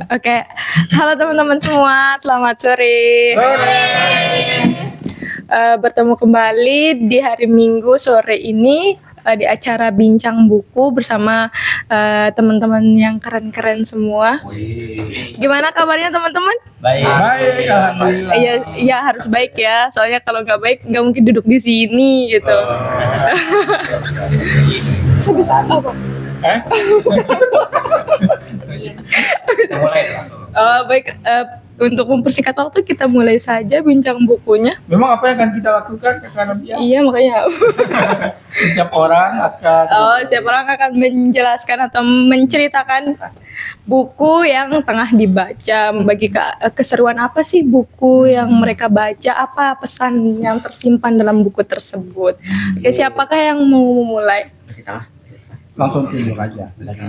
Oke, halo teman-teman semua, selamat sore. Bertemu kembali di hari Minggu sore ini di acara Bincang Buku bersama teman-teman yang keren-keren semua. Gimana kabarnya teman-teman? Baik, alhamdulillah. Iya harus baik ya, soalnya kalau nggak baik nggak mungkin duduk di sini gitu. Sebisa apa? Baik, untuk mempersingkat waktu kita mulai saja bincang bukunya. Memang apa yang akan kita lakukan karena dia Iya makanya. setiap orang akan Setiap orang akan menjelaskan atau menceritakan buku yang tengah dibaca, membagi keseruan apa sih buku yang mereka baca, apa pesan yang tersimpan dalam buku tersebut. Oke, siapakah yang mau memulai? langsung timbul aja. Lagi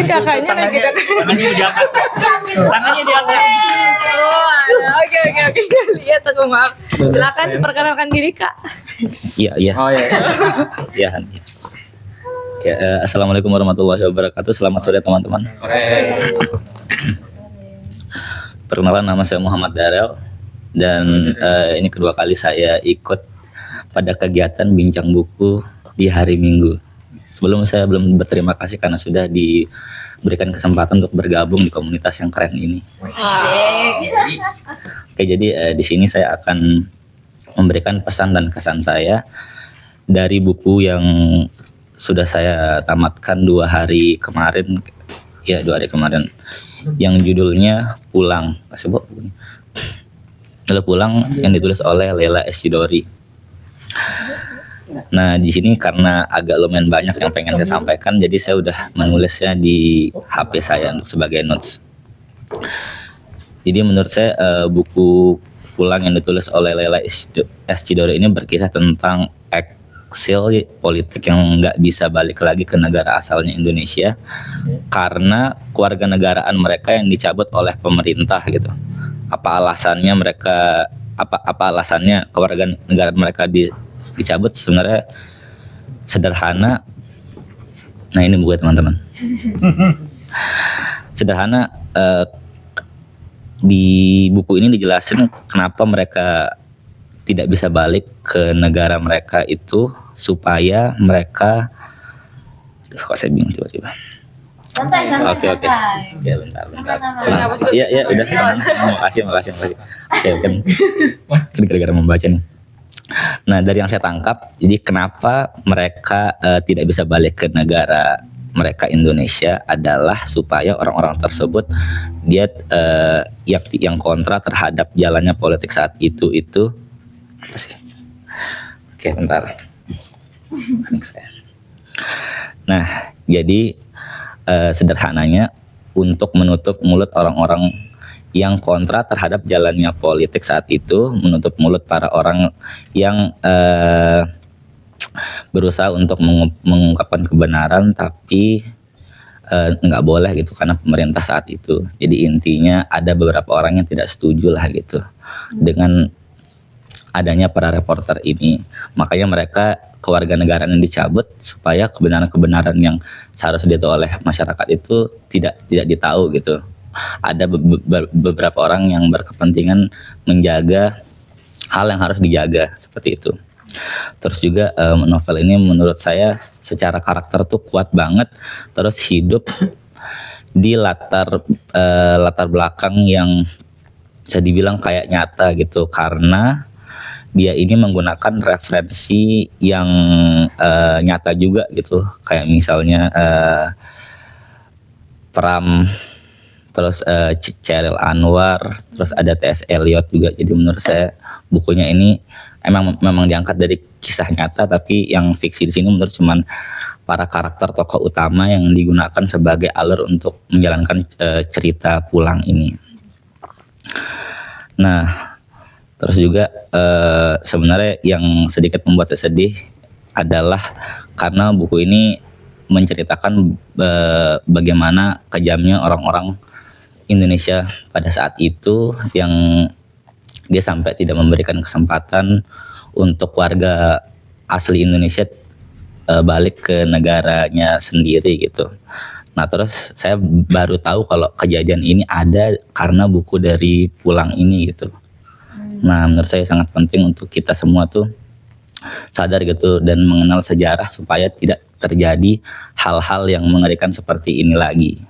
kakaknya lagi Tangannya diangkat. Tangannya diangkat. Oke. Lihat aku maaf. Silakan perkenalkan diri Kak. Iya. Oh ya. Ya. Assalamualaikum warahmatullahi wabarakatuh. Selamat sore teman-teman. Perkenalan, nama saya Muhammad Darel dan ini kedua kali saya ikut pada kegiatan bincang buku di hari Minggu. Sebelum saya belum berterima kasih karena sudah diberikan kesempatan untuk bergabung di komunitas yang keren ini. Oke, jadi di sini saya akan memberikan pesan dan kesan saya dari buku yang sudah saya tamatkan 2 hari kemarin, yang judulnya Pulang. Kasih buku bukunya. Lalu Pulang yang ditulis oleh Lela Esjidori. Nah, di sini karena agak lumayan banyak yang pengen saya sampaikan, jadi saya udah menulisnya di HP saya untuk sebagai notes. Jadi menurut saya buku Pulang yang ditulis oleh Lela Esjidori ini berkisah tentang eksil politik yang nggak bisa balik lagi ke negara asalnya Indonesia karena kewarganegaraan mereka yang dicabut oleh pemerintah gitu. Apa alasannya kewarganegaraan mereka dicabut? Sebenarnya sederhana. Nah, ini buat teman-teman. Sederhana, di buku ini dijelasin kenapa mereka tidak bisa balik ke negara mereka itu supaya mereka kok saya bingung tiba-tiba. Santai. Ya, bentar. Iya, udah. Makasih. Oke, kan gara-gara membaca nih. Nah, dari yang saya tangkap, jadi kenapa mereka tidak bisa balik ke negara mereka Indonesia adalah supaya orang-orang tersebut dia yang kontra terhadap jalannya politik saat itu apa sih? Oke, bentar. Nah, jadi sederhananya untuk menutup mulut orang-orang yang kontra terhadap jalannya politik saat itu, menutup mulut para orang yang berusaha untuk mengungkapkan kebenaran tapi nggak boleh gitu karena pemerintah saat itu. Jadi intinya ada beberapa orang yang tidak setuju lah gitu dengan adanya para reporter ini. Makanya mereka kewarganegaraan yang dicabut supaya kebenaran-kebenaran yang seharusnya ditahu oleh masyarakat itu tidak ditahu gitu. Ada beberapa orang yang berkepentingan menjaga hal yang harus dijaga seperti itu. Terus juga novel ini menurut saya secara karakter tuh kuat banget, terus hidup di latar belakang yang bisa dibilang kayak nyata gitu, karena dia ini menggunakan referensi yang nyata juga gitu, kayak misalnya Pram, terus Cheryl Anwar, terus ada T.S. Eliot juga. Jadi menurut saya bukunya ini memang diangkat dari kisah nyata, tapi yang fiksi di sini menurut cuman para karakter tokoh utama yang digunakan sebagai alur untuk menjalankan cerita Pulang ini. Nah, terus juga sebenarnya yang sedikit membuat saya sedih adalah karena buku ini menceritakan bagaimana kejamnya orang-orang Indonesia pada saat itu, yang dia sampai tidak memberikan kesempatan untuk warga asli Indonesia balik ke negaranya sendiri gitu. Nah terus saya baru tahu kalau kejadian ini ada karena buku dari Pulang ini gitu. Nah menurut saya sangat penting untuk kita semua tuh sadar gitu dan mengenal sejarah supaya tidak terjadi hal-hal yang mengerikan seperti ini lagi.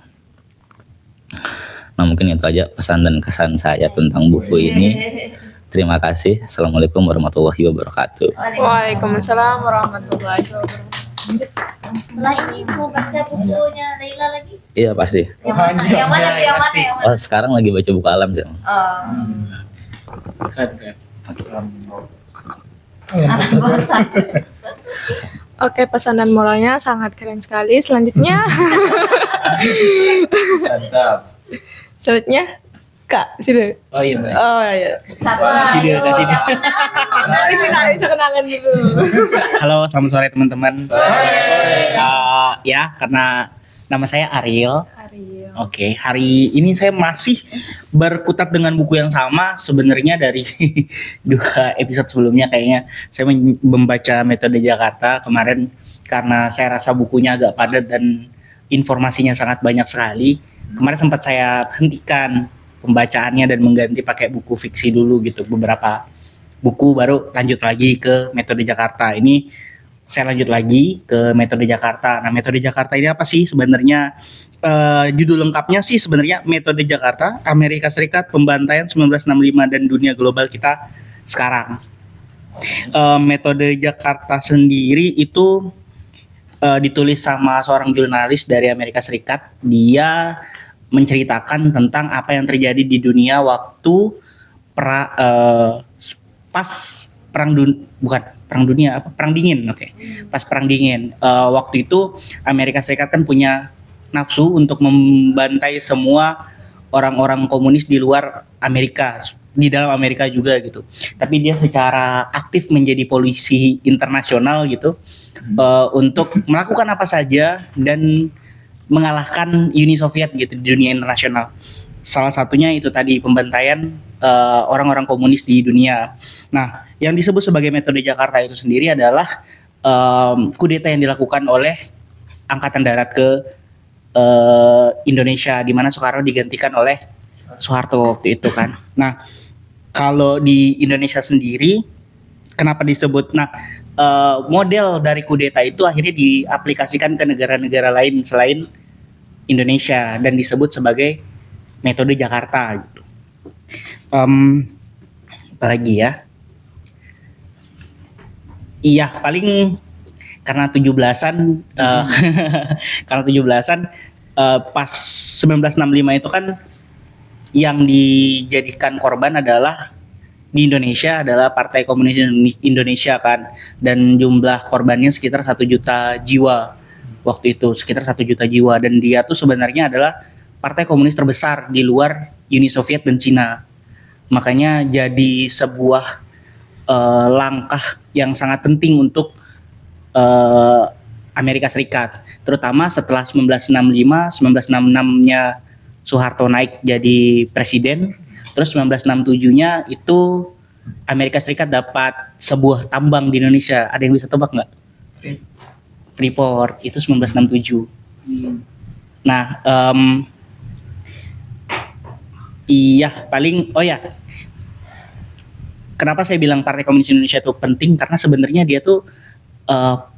Nah mungkin itu aja pesan dan kesan saya tentang buku ini. Terima kasih. Assalamualaikum warahmatullahi wabarakatuh. Waalaikumsalam warahmatullahi wabarakatuh. Setelah ini mau baca bukunya Leila lagi? Iya pasti. Yang mana? Yang mana? Yang mana? Yang mana? Oh sekarang lagi baca buku alam sih. Keren. Anak bosan. Oke, pesan dan moralnya sangat keren sekali. Selanjutnya, Mantap. selanjutnya Kak, sini. Oh iya. Oh iya. Siapa? Kasih dia. Bisa kenalan dulu. Halo, selamat sore teman-teman. Ya, karena nama saya Ariel. Ariel. Oke, hari ini saya masih berkutat dengan buku yang sama. Sebenarnya dari 2 episode sebelumnya kayaknya saya membaca Metode Jakarta kemarin karena saya rasa bukunya agak padat dan informasinya sangat banyak sekali. Kemarin sempat saya hentikan pembacaannya dan mengganti pakai buku fiksi dulu gitu, beberapa buku baru lanjut lagi ke Metode Jakarta. Ini saya lanjut lagi ke Metode Jakarta. Nah, Metode Jakarta ini apa sih sebenarnya? Judul lengkapnya sih sebenarnya Metode Jakarta, Amerika Serikat, Pembantaian 1965 dan Dunia Global Kita Sekarang. Metode Jakarta sendiri itu ditulis sama seorang jurnalis dari Amerika Serikat. Dia menceritakan tentang apa yang terjadi di dunia waktu pas perang dunia perang dingin. Pas perang dingin, waktu itu Amerika Serikat kan punya nafsu untuk membantai semua orang-orang komunis di luar Amerika, di dalam Amerika juga gitu. Tapi dia secara aktif menjadi polisi internasional gitu, untuk melakukan apa saja dan mengalahkan Uni Soviet gitu di dunia internasional. Salah satunya itu tadi pembantaian orang-orang komunis di dunia. Nah, yang disebut sebagai Metode Jakarta itu sendiri adalah kudeta yang dilakukan oleh Angkatan Darat ke Indonesia, di mana Soekarno digantikan oleh Soeharto waktu itu kan. Nah, kalau di Indonesia sendiri kenapa disebut? Nah, model dari kudeta itu akhirnya diaplikasikan ke negara-negara lain selain Indonesia dan disebut sebagai Metode Jakarta gitu. Apalagi ya? Iya, paling karena 17-an karena 17-an pas 1965 itu kan yang dijadikan korban adalah di Indonesia adalah Partai Komunis Indonesia kan, dan jumlah korbannya sekitar 1 juta jiwa waktu itu, sekitar 1 juta jiwa, dan dia tuh sebenarnya adalah partai komunis terbesar di luar Uni Soviet dan Cina. Makanya jadi sebuah langkah yang sangat penting untuk Amerika Serikat, terutama setelah 1965, 1966-nya Soeharto naik jadi presiden. Terus 1967-nya itu Amerika Serikat dapat sebuah tambang di Indonesia. Ada yang bisa tebak nggak? Freeport, itu 1967. Nah, iya paling, kenapa saya bilang Partai Komunis Indonesia itu penting? Karena sebenarnya dia tuh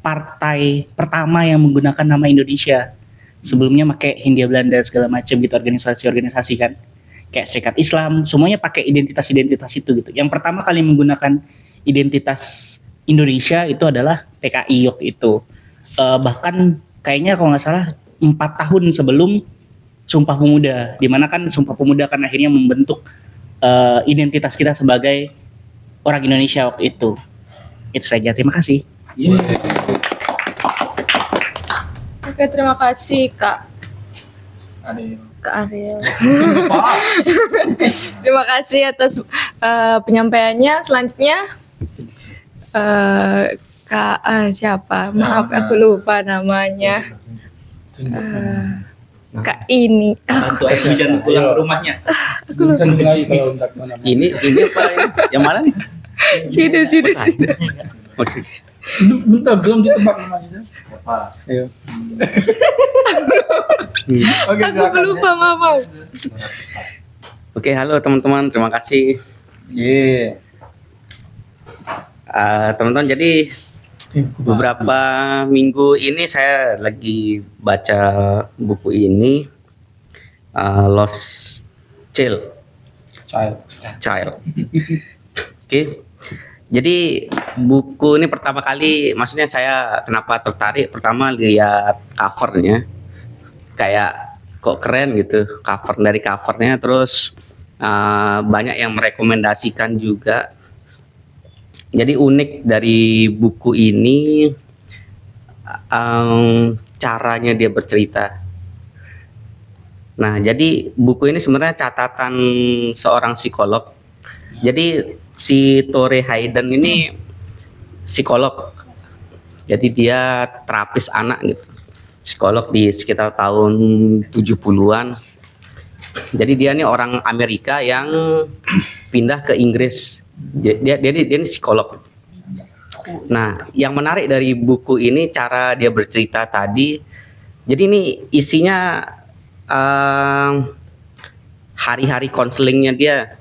partai pertama yang menggunakan nama Indonesia. Sebelumnya pakai Hindia Belanda segala macam gitu, organisasi-organisasi kan. Kayak Serikat Islam, semuanya pakai identitas-identitas itu gitu. Yang pertama kali menggunakan identitas Indonesia itu adalah PKI waktu itu. Bahkan kayaknya kalau nggak salah 4 tahun sebelum Sumpah Pemuda, di mana kan Sumpah Pemuda kan akhirnya membentuk identitas kita sebagai orang Indonesia waktu itu. Itu saja, terima kasih. Oke, terima kasih Kak Ariel. Ariel. Terima kasih atas penyampaiannya. Selanjutnya Kak siapa? Maaf aku lupa namanya. Kak ini. Bantu aku jangan pulang ke rumahnya. Tunjuk lagi kalau untuk mana. Ini apa? Yang mana nih? Sini. Bentar, belum ditebak namanya. Apa? Ayo. Oke, Aku silakan. lupa mama. Oke, halo teman-teman, terima kasih. Iya. Teman-teman, jadi beberapa minggu ini saya lagi baca buku ini, Lost Child. Oke, jadi buku ini pertama kali, maksudnya saya kenapa tertarik? Pertama lihat covernya, kayak kok keren gitu, dari covernya, terus banyak yang merekomendasikan juga. Jadi unik dari buku ini caranya dia bercerita. Nah, jadi buku ini sebenarnya catatan seorang psikolog. Jadi si Tore Hayden ini psikolog. Jadi dia terapis anak gitu. Psikolog di sekitar tahun 70-an. Jadi dia ini orang Amerika yang pindah ke Inggris. Dia ini psikolog. Nah, yang menarik dari buku ini cara dia bercerita tadi. Jadi ini isinya hari-hari konselingnya dia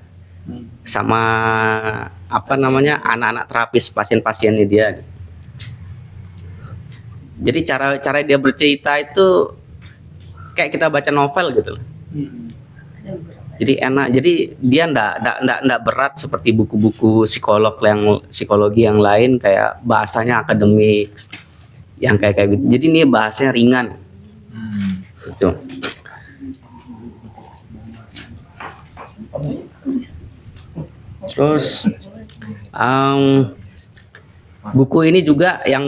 sama anak-anak terapis, pasien-pasiennya dia. Jadi cara dia bercerita itu kayak kita baca novel gitu. Jadi enak. Jadi dia ndak berat seperti buku-buku psikologi yang lain, kayak bahasanya akademik yang kayak gitu. Jadi ini bahasanya ringan. Gitu. Terus buku ini juga yang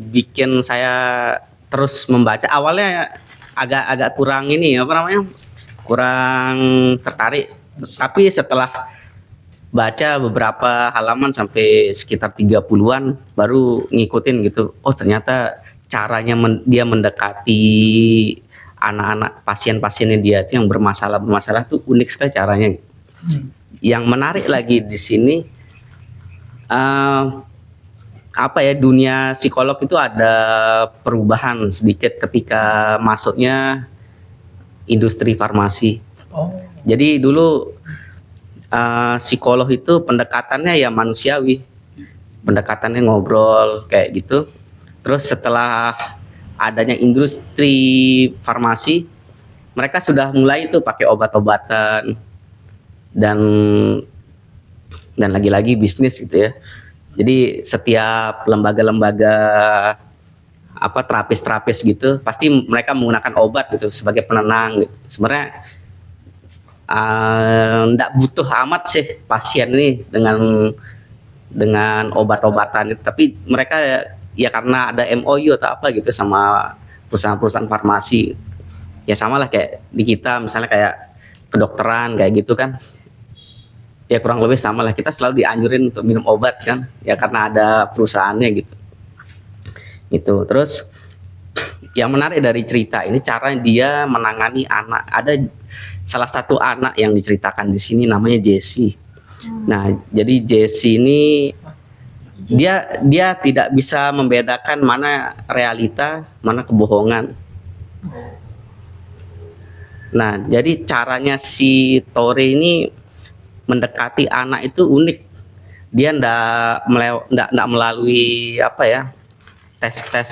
bikin saya terus membaca. Awalnya agak kurang kurang tertarik, tapi setelah baca beberapa halaman sampai sekitar 30-an baru ngikutin gitu. Oh, ternyata caranya dia mendekati anak-anak pasien-pasiennya dia itu yang bermasalah tuh unik sekali caranya. Yang menarik lagi di sini dunia psikolog itu ada perubahan sedikit ketika masuknya industri farmasi. Jadi dulu psikolog itu pendekatannya ya manusiawi, pendekatannya ngobrol kayak gitu. Terus setelah adanya industri farmasi, mereka sudah mulai itu pakai obat-obatan dan lagi-lagi bisnis gitu ya. Jadi setiap lembaga-lembaga terapis gitu pasti mereka menggunakan obat gitu sebagai penenang gitu. Sebenarnya nggak butuh amat sih pasien ini dengan obat-obatan itu, tapi mereka ya karena ada MOU atau apa gitu sama perusahaan-perusahaan farmasi. Ya sama lah kayak di kita misalnya kayak kedokteran kayak gitu kan. Ya kurang lebih sama lah, kita selalu dianjurin untuk minum obat kan, ya karena ada perusahaannya gitu. Itu terus yang menarik dari cerita ini cara dia menangani anak. Ada salah satu anak yang diceritakan di sini namanya Jesse. Nah, jadi Jesse ini dia tidak bisa membedakan mana realita, mana kebohongan. Nah, jadi caranya si Tore ini mendekati anak itu unik. Dia ndak melalui tes-tes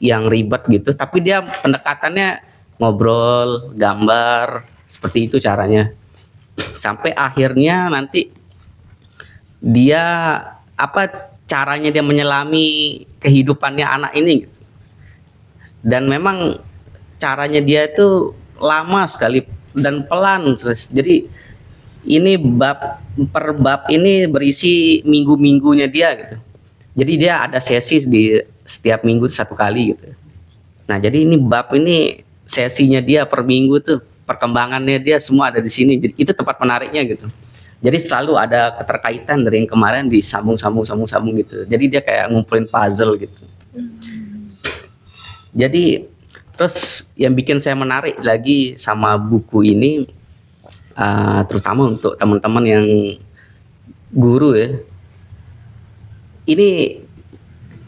yang ribet gitu, tapi dia pendekatannya ngobrol, gambar, seperti itu caranya. Sampai akhirnya nanti dia caranya dia menyelami kehidupannya anak ini gitu. Dan memang caranya dia itu lama sekali dan pelan. Jadi ini per bab ini berisi minggu-minggunya dia gitu. Jadi dia ada sesi di setiap minggu satu kali gitu. Nah, jadi ini bab ini sesinya dia per minggu tuh, perkembangannya dia semua ada di sini. Jadi itu tempat menariknya gitu. Jadi selalu ada keterkaitan dari yang kemarin disambung gitu. Jadi dia kayak ngumpulin puzzle gitu. Jadi terus yang bikin saya menarik lagi sama buku ini, terutama untuk teman-teman yang guru ya, ini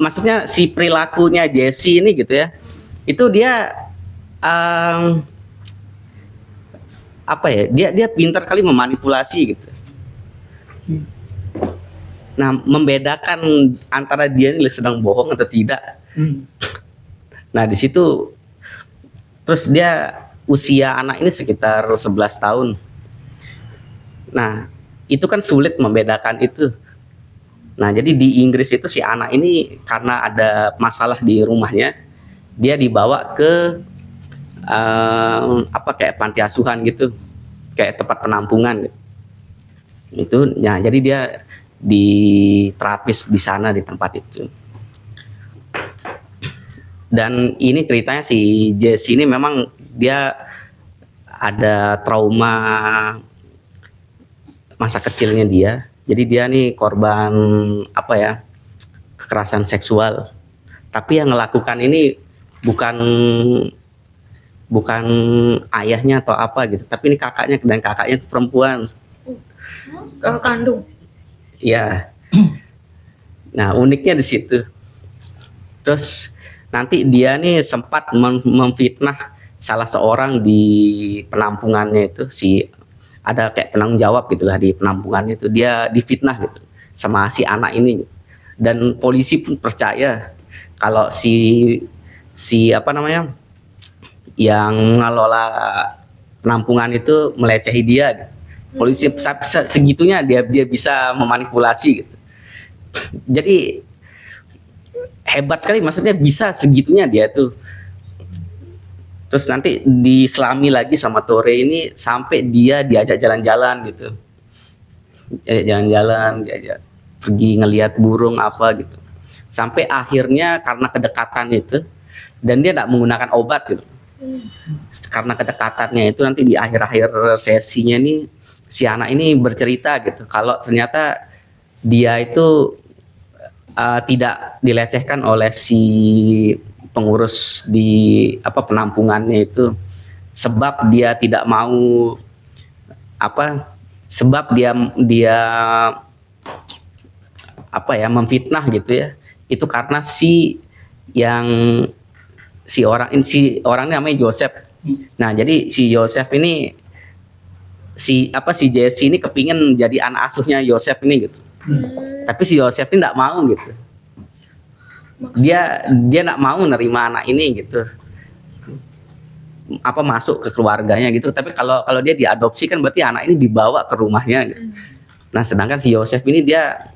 maksudnya si perilakunya Jesse ini gitu ya, itu dia apa ya, dia pintar kali memanipulasi gitu. Nah, membedakan antara dia ini sedang bohong atau tidak. Nah, di situ terus dia usia anak ini sekitar 11 tahun. Nah, itu kan sulit membedakan itu. Nah, jadi di Inggris itu si anak ini karena ada masalah di rumahnya, dia dibawa ke apa kayak panti asuhan gitu, kayak tempat penampungan itu. Nah, jadi dia diterapis di sana di tempat itu. Dan ini ceritanya si Jesse ini memang dia ada trauma masa kecilnya dia. Jadi dia nih korban apa ya, kekerasan seksual. Tapi yang melakukan ini bukan ayahnya atau apa gitu, tapi ini kakaknya, dan kakaknya itu perempuan. Kakak kandung. Iya. Nah, uniknya di situ. Terus nanti dia nih sempat memfitnah salah seorang di penampungannya itu, ada kayak penanggung jawab gitulah di penampungannya itu, dia difitnah gitu sama si anak ini. Dan polisi pun percaya kalau si apa namanya, yang mengelola penampungan itu melecehi dia gitu. Polisi segitunya dia bisa memanipulasi gitu. Jadi hebat sekali, maksudnya bisa segitunya dia tuh. Terus nanti diselami lagi sama Tore ini sampai dia diajak jalan-jalan gitu. Jalan-jalan, diajak pergi ngelihat burung apa gitu. Sampai akhirnya karena kedekatan itu, dan dia tidak menggunakan obat gitu. Karena kedekatannya itu nanti di akhir-akhir sesinya nih, si anak ini bercerita gitu kalau ternyata dia itu tidak dilecehkan oleh si pengurus di apa penampungannya itu, sebab dia tidak mau sebab dia apa ya, memfitnah gitu ya. Itu karena si orang ini namanya Joseph. Nah, jadi si Joseph ini si Jesse ini kepingin jadi anak asuhnya Joseph ini gitu. Tapi si Joseph ini tidak mau gitu. Dia tidak mau nerima anak ini gitu. Masuk ke keluarganya gitu. Tapi kalau dia diadopsi kan berarti anak ini dibawa ke rumahnya gitu. Nah, sedangkan si Joseph ini dia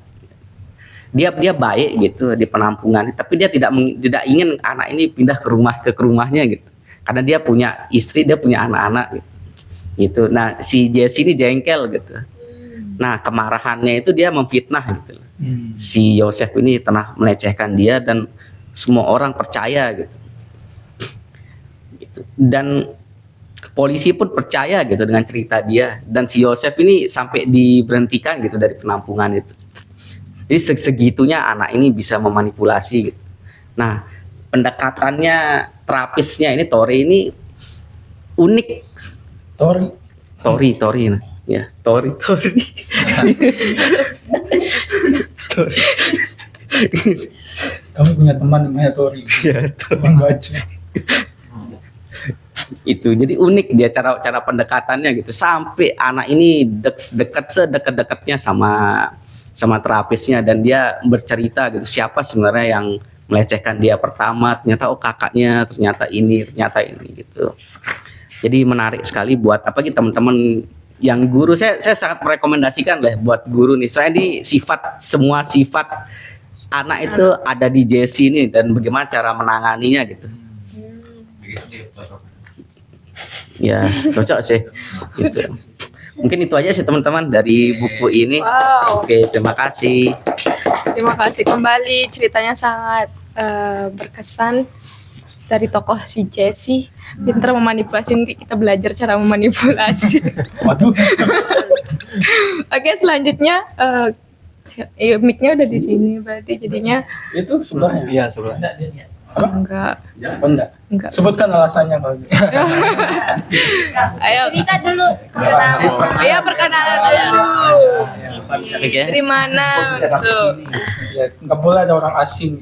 baik gitu di penampungan, tapi dia tidak ingin anak ini pindah ke rumahnya gitu. Karena dia punya istri, dia punya anak-anak gitu. Nah, si Jesse ini jengkel gitu. Nah, kemarahannya itu dia memfitnah gitu. Si Joseph ini telah melecehkan dia dan semua orang percaya gitu. Dan polisi pun percaya gitu dengan cerita dia, dan si Joseph ini sampai diberhentikan gitu dari penampungan itu. Jadi segitunya anak ini bisa memanipulasi gitu. Nah, pendekatannya terapisnya ini Tore ini unik. Tori. Nah. Ya, Tori. Kamu punya teman namanya Tori. Ya, Teman baca. Itu jadi unik dia cara pendekatannya gitu, sampai anak ini sedekat-dekatnya sama terapisnya, dan dia bercerita gitu siapa sebenarnya yang melecehkan dia pertama, ternyata kakaknya, ternyata ini gitu. Jadi menarik sekali buat teman-teman yang guru, saya sangat merekomendasikan lah buat guru nih. Soalnya semua sifat anak itu ada di Jesse ini, dan bagaimana cara menanganinya gitu. Ya, cocok sih gitu. Mungkin itu aja sih teman-teman dari buku ini. Wow. Oke, terima kasih. Terima kasih kembali, ceritanya sangat berkesan dari tokoh si Jesse. Pintar memanipulasi, nanti kita belajar cara memanipulasi. Waduh. Oke, selanjutnya mic-nya udah di sini, berarti jadinya Itu sebelahnya. Iya, sebelahnya. enggak. Enggak. Sebutkan alasannya kalau gitu. Ayo, Cerita dulu. ayo perkenalan dulu. Oke. Dari mana? Tuh. Ya, nggak boleh ada orang asing.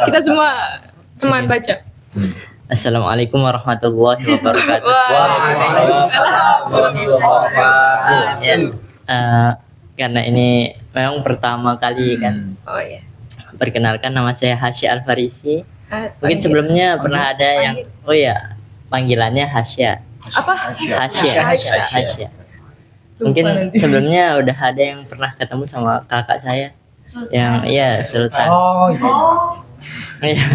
Kita semua teman baca. Assalamualaikum warahmatullahi wabarakatuh. Ya, karena ini memang pertama kali kan. Oh iya. Perkenalkan, nama saya Hasya Al-Farisi. Mungkin Panggil. sebelumnya pernah ada yang, oh ya, panggilannya Hasya. Apa? Hasya. Hasya. Mungkin Lupa nanti. sebelumnya udah ada yang pernah ketemu sama kakak saya, yang iya Sultan. Oh, iya. Iya.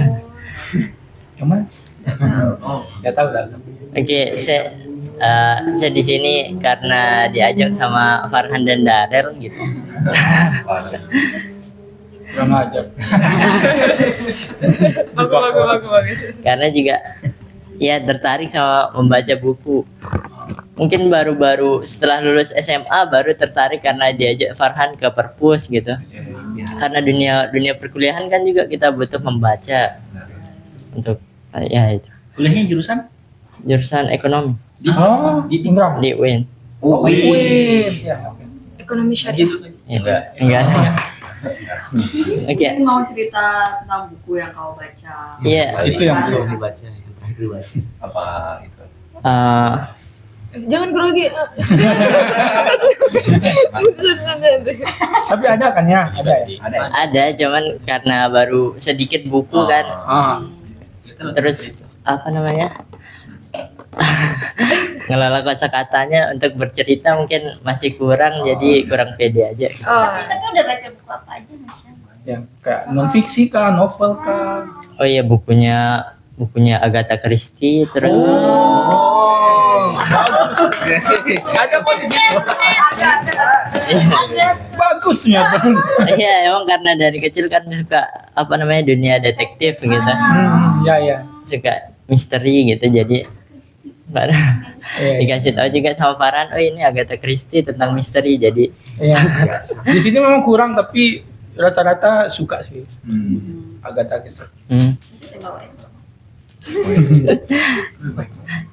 Yang mana? Ya tahu dah. Oke, saya di sini karena diajak sama Farhan dan Darel gitu. Kurang ajar. Bagus. Karena juga ya tertarik sama membaca buku. Mungkin baru-baru setelah lulus SMA baru tertarik karena diajak Farhan ke perpus gitu. Karena dunia perkuliahan kan juga kita butuh membaca untuk ya itu Kuliahnya jurusan ekonomi Oh, di Ingram. di UIN. Wih. Ya, oke. Ekonomi syariah. Ya, enggak. Oke. Mau cerita tentang buku yang kau baca. Iya. Itu yang belum. dibaca, yang terakhir dibaca. eh, Jangan grogi. Tapi ada kan ya? Ada ya? ada, cuman karena baru sedikit buku kan. Ah. Terus apa namanya? Ngelola kosakatanya untuk bercerita mungkin masih kurang, jadi kurang pede aja. Oh. Tapi udah baca buku apa aja Masya? Yang kayak non fiksi kah, novel kah? Oh iya, bukunya Agatha Christie, terus Ada apa di situ? Ada. Bagusnya. iya emang karena dari kecil kan suka apa namanya dunia detektif gitu, Ya ya. suka misteri gitu, jadi baru Iya. dikasih tahu juga sama Farhan, oh ini Agatha Christie tentang misteri, jadi Iya. Di sini memang kurang tapi rata-rata suka sih. Agatha Christie.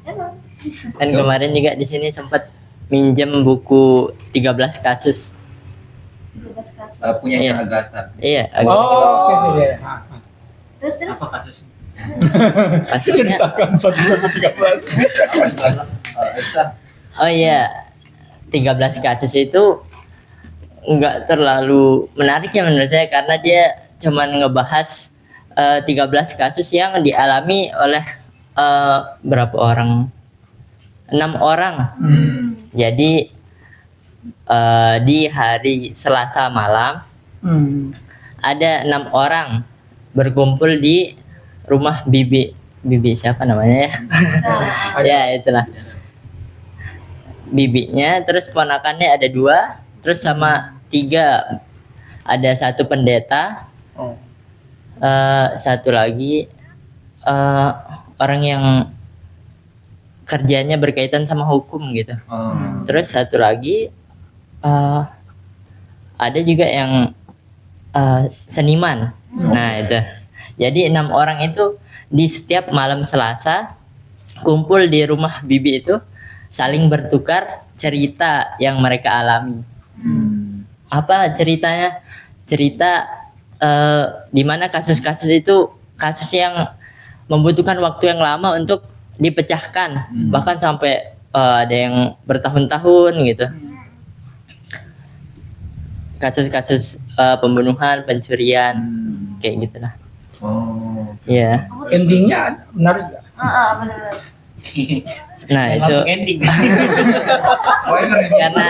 Emang. Dan kemarin juga di sini sempat minjem buku 13 kasus. 13 kasus. Iya. Punyanya Agatha. Iya, Agatha. Oh, oke iya. Terus Apa kasusnya? Kasusnya, Ceritakan 1-13. oh iya, 13 kasus itu nggak terlalu menarik ya menurut saya, karena dia cuman ngebahas 13 kasus yang dialami oleh berapa orang? 6 orang. Jadi di hari Selasa malam ada 6 orang berkumpul di rumah Bibi siapa namanya ya? Ya itulah. Bibinya, terus ponakannya ada 2, terus sama 3, ada 1 pendeta, Oh. satu lagi orang yang kerjanya berkaitan sama hukum gitu. Terus satu lagi ada juga yang seniman. Nah itu. Jadi 6 orang itu di setiap malam Selasa kumpul di rumah Bibi itu, saling bertukar cerita yang mereka alami. Apa ceritanya? Cerita di mana kasus-kasus itu kasus yang membutuhkan waktu yang lama untuk dipecahkan, bahkan sampai ada yang bertahun-tahun gitu. Kasus-kasus pembunuhan, pencurian, kayak gitulah. Iya. Endingnya menarik nggak? Benar. Nah itu Langsung ending. karena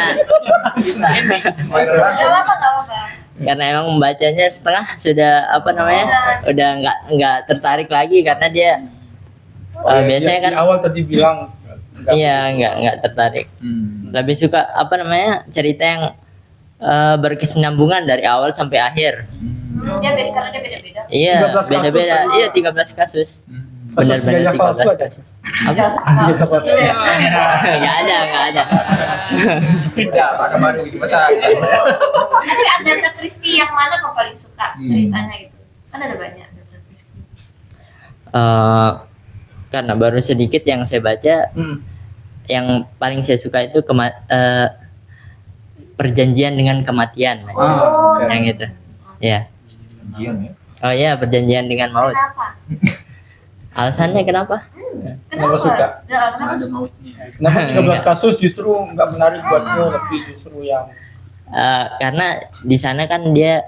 Gak apa-apa. karena emang membacanya setengah sudah apa namanya, udah nggak tertarik lagi, karena dia biasanya Di kan awal tadi bilang nggak. iya nggak tertarik, lebih suka apa namanya cerita yang berkesinambungan dari awal sampai akhir. Dia beda karena dia beda-beda. Iya 13 kasus beda-beda, tadi. iya 13 kasus, benar-benar ijazah palsu 13 ada? kasus. Apa? Ijazah palsu. nggak ada. Udah, baru gitu masa. Tapi Agatha Christie yang mana kau paling suka ceritanya itu? Kan ada banyak Agatha Christie. Karena baru sedikit yang saya baca, yang paling saya suka itu perjanjian dengan kematian. Ah, oke. Yang itu. Ya. Ujian ya. Oh iya, perjanjian dengan maut. Kenapa? Alasannya kenapa? Kenapa suka? Ya, kenapa Ada mautnya. Kenapa 13 kasus justru nggak menarik buatmu, tapi justru yang Karena di sana kan dia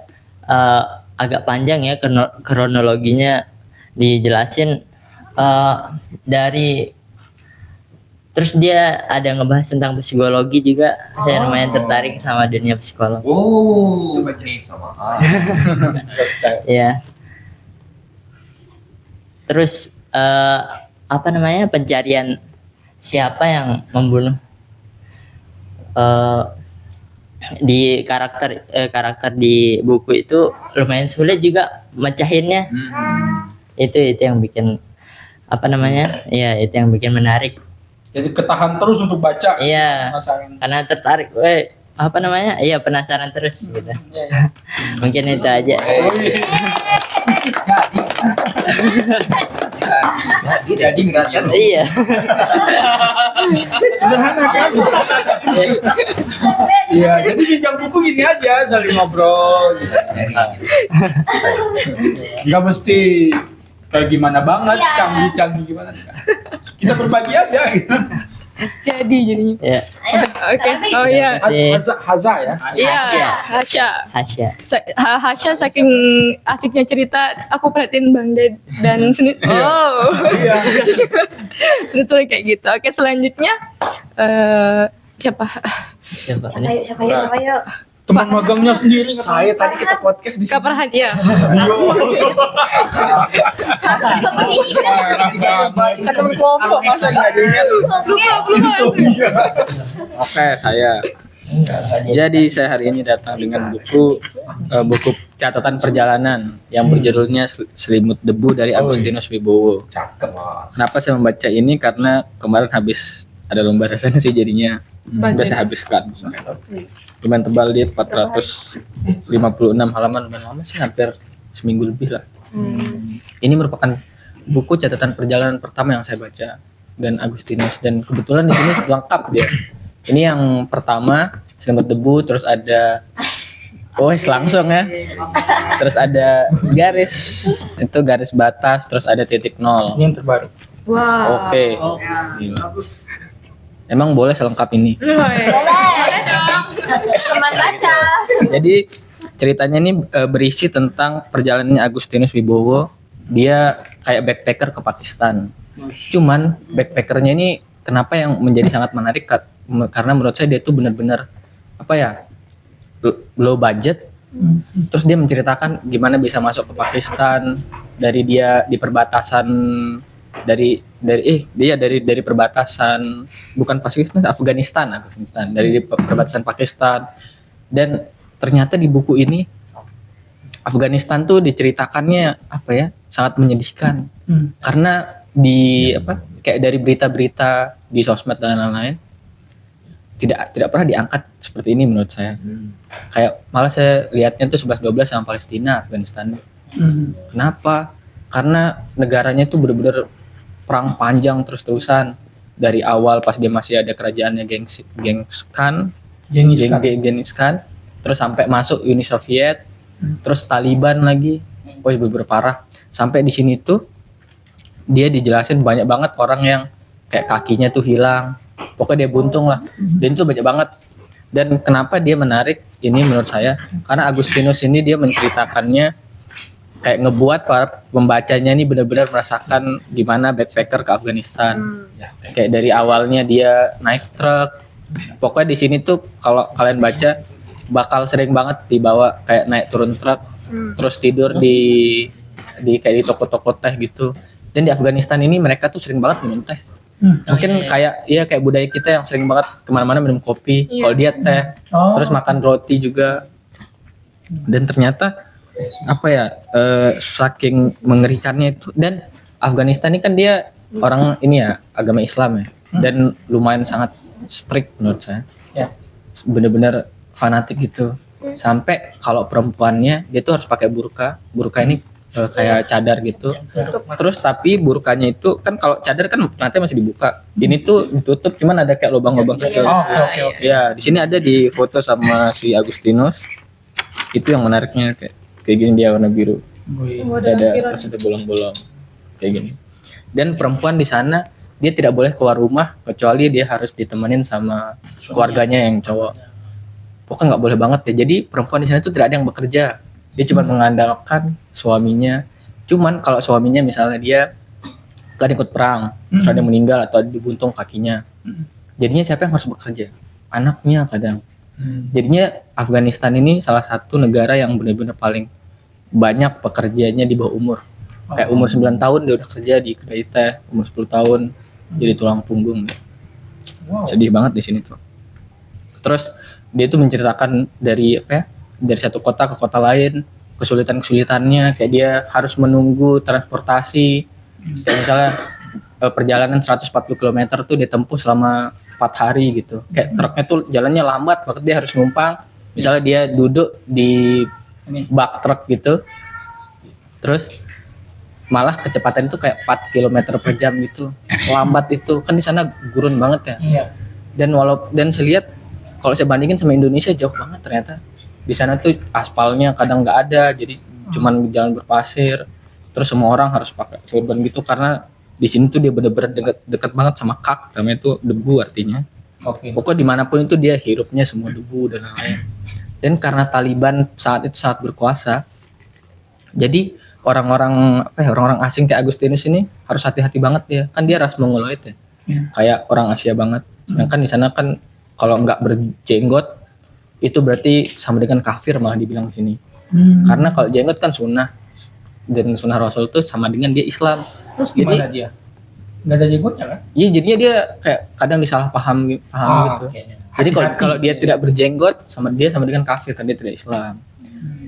agak panjang ya kronologinya dijelasin dari terus dia ada ngebahas tentang psikologi juga. Saya lumayan tertarik sama dunia psikologi. Oh, nih sama. Ya. Terus apa namanya, pencarian siapa yang membunuh di karakter di buku itu lumayan sulit juga mecahinnya. Itu yang bikin apa namanya, ya itu yang bikin menarik. jadi ketahan terus untuk baca. Iya, Penasaran. karena tertarik, apa namanya, iya penasaran terus gitu. Iya, iya. Mungkin itu aja. Jadi ngeliat Iya. Sederhana kan? Iya, jadi pinjam buku gini aja, saling ngobrol. Gitu. Nggak mesti kayak gimana banget, Iya. canggih-canggih gimana. Kita berbagi aja gitu. Jadi jadinya. Ya. Oke. Oh iya. Haza ya? Iya, Hasya. Hasya. Hasya saking asiknya cerita, aku perhatiin Bang Ded dan oh. Iya. Sesuai kayak gitu. Oke, selanjutnya siapa? Siapa Siapa ini? yuk, siapa yuk. Teman magangnya sendiri. Saya tadi kita podcast di sini. Kaparhan, iya. Harus kemudian. Kita kan kelompok, masa nggak ada? Oke, saya. Jadi saya hari ini datang dengan buku catatan perjalanan yang berjudulnya Selimut Debu dari Agustinus Wibowo. Cakep. Kenapa saya membaca ini? Karena kemarin habis ada lomba resensi, jadinya udah saya habiskan. Lumayan tebal, dia 456 halaman, lumayan lama sih, hampir seminggu lebih lah. Ini merupakan buku catatan perjalanan pertama yang saya baca dan Agustinus, dan kebetulan di sini lengkap dia. Ini yang pertama Selimut Debu, terus ada langsung ya. Terus ada garis, itu garis batas, terus ada titik nol. Ini yang terbaru. Wow. Oke. Gila. Emang boleh selengkap ini. Boleh dong. Teman baca. Jadi ceritanya ini berisi tentang perjalanannya Agustinus Wibowo. Dia kayak backpacker ke Pakistan. Cuman backpackernya ini kenapa yang menjadi sangat menarik, karena menurut saya dia itu benar-benar apa ya, low budget. Terus dia menceritakan gimana bisa masuk ke Pakistan dari dia di perbatasan dari perbatasan, bukan Pakistan, Afghanistan dari perbatasan Pakistan. Dan ternyata di buku ini Afghanistan tuh diceritakannya apa ya, sangat menyedihkan. Karena kayak dari berita-berita di sosmed dan lain-lain tidak pernah diangkat seperti ini menurut saya. Kayak malah saya lihatnya tuh 11-12 sama Palestina, Afghanistan. Kenapa? Karena negaranya tuh bener-bener perang panjang terus-terusan dari awal pas dia masih ada kerajaannya Genghis Khan, terus sampai masuk Uni Soviet, terus Taliban lagi, bener-bener parah. Sampai di sini tuh dia dijelasin banyak banget orang yang kayak kakinya tuh hilang, pokoknya dia buntung lah, dan itu banyak banget. Dan kenapa dia menarik ini menurut saya, karena Agustinus ini dia menceritakannya kayak ngebuat para pembacanya ini benar-benar merasakan gimana backpacker ke Afghanistan. Kayak dari awalnya dia naik truk. Pokoknya di sini tuh kalau kalian baca bakal sering banget dibawa kayak naik turun truk, terus tidur di kayak di toko-toko teh gitu. Dan di Afghanistan ini mereka tuh sering banget minum teh. Mungkin kayak budaya kita yang sering banget kemana-mana minum kopi. Kalau dia teh, terus makan roti juga. Dan ternyata saking mengerikannya itu, dan Afghanistan ini kan dia orang ini ya agama Islam ya, dan lumayan sangat strict menurut saya, bener-bener fanatik gitu, sampai kalau perempuannya dia tuh harus pakai burka ini kayak cadar gitu. Terus tapi burkanya itu kan kalau cadar kan nanti masih dibuka. Ini tuh ditutup cuman ada kayak lubang-lubang kecil. Oke. Ya, di sini ada di foto sama si Agustinus. Itu yang menariknya kayak gini dia warna biru. Ada terus ada bolong-bolong kayak gini. Dan perempuan di sana dia tidak boleh keluar rumah kecuali dia harus ditemenin sama keluarganya yang cowok. Pokoknya nggak boleh banget ya. Jadi perempuan di sana itu tidak ada yang bekerja. Dia cuma mengandalkan suaminya. Cuman kalau suaminya misalnya dia kan ikut perang, terus ada yang meninggal atau dibuntung kakinya. Jadinya siapa yang harus bekerja? Anaknya kadang. Jadinya Afghanistan ini salah satu negara yang benar-benar paling banyak pekerjanya di bawah umur. Kayak umur 9 tahun dia udah kerja di kedai teh, umur 10 tahun jadi tulang punggung. Sedih banget di sini tuh. Terus dia tuh menceritakan dari apa ya? Dari satu kota ke kota lain, kesulitan-kesulitannya, kayak dia harus menunggu transportasi. Kayak misalnya perjalanan 140 km tuh dia tempuh selama 4 hari gitu. Kayak truknya tuh jalannya lambat, makanya dia harus numpang. Misalnya dia duduk di bak truk gitu. Terus malah kecepatan itu kayak 4 km per jam gitu. Selambat itu. Kan di sana gurun banget ya. Dan saya lihat kalau saya bandingin sama Indonesia jauh banget ternyata. Di sana tuh aspalnya kadang nggak ada, jadi cuman jalan berpasir. Terus semua orang harus pakai sorban gitu karena di sini tuh dia bener-bener dekat banget sama kak, namanya itu debu artinya. Pokoknya dimanapun itu dia hirupnya semua debu dan lain-lain. Dan karena Taliban saat itu sangat berkuasa, jadi orang-orang asing kayak Agustinus ini harus hati-hati banget ya. Kan dia ras Mongoloid ya, kayak orang Asia banget. Sedangkan di sana kan kalau nggak berjenggot itu berarti sama dengan kafir malah dibilang di sini. Karena kalau jenggot kan sunnah dan sunnah Rasul itu sama dengan dia Islam. Terus gimana dia? Nggak ada jenggotnya kan? Iya, jadinya dia kayak kadang disalahpahami gitu. Jadi kalau dia tidak berjenggot sama dengan kafir kan dia tidak Islam.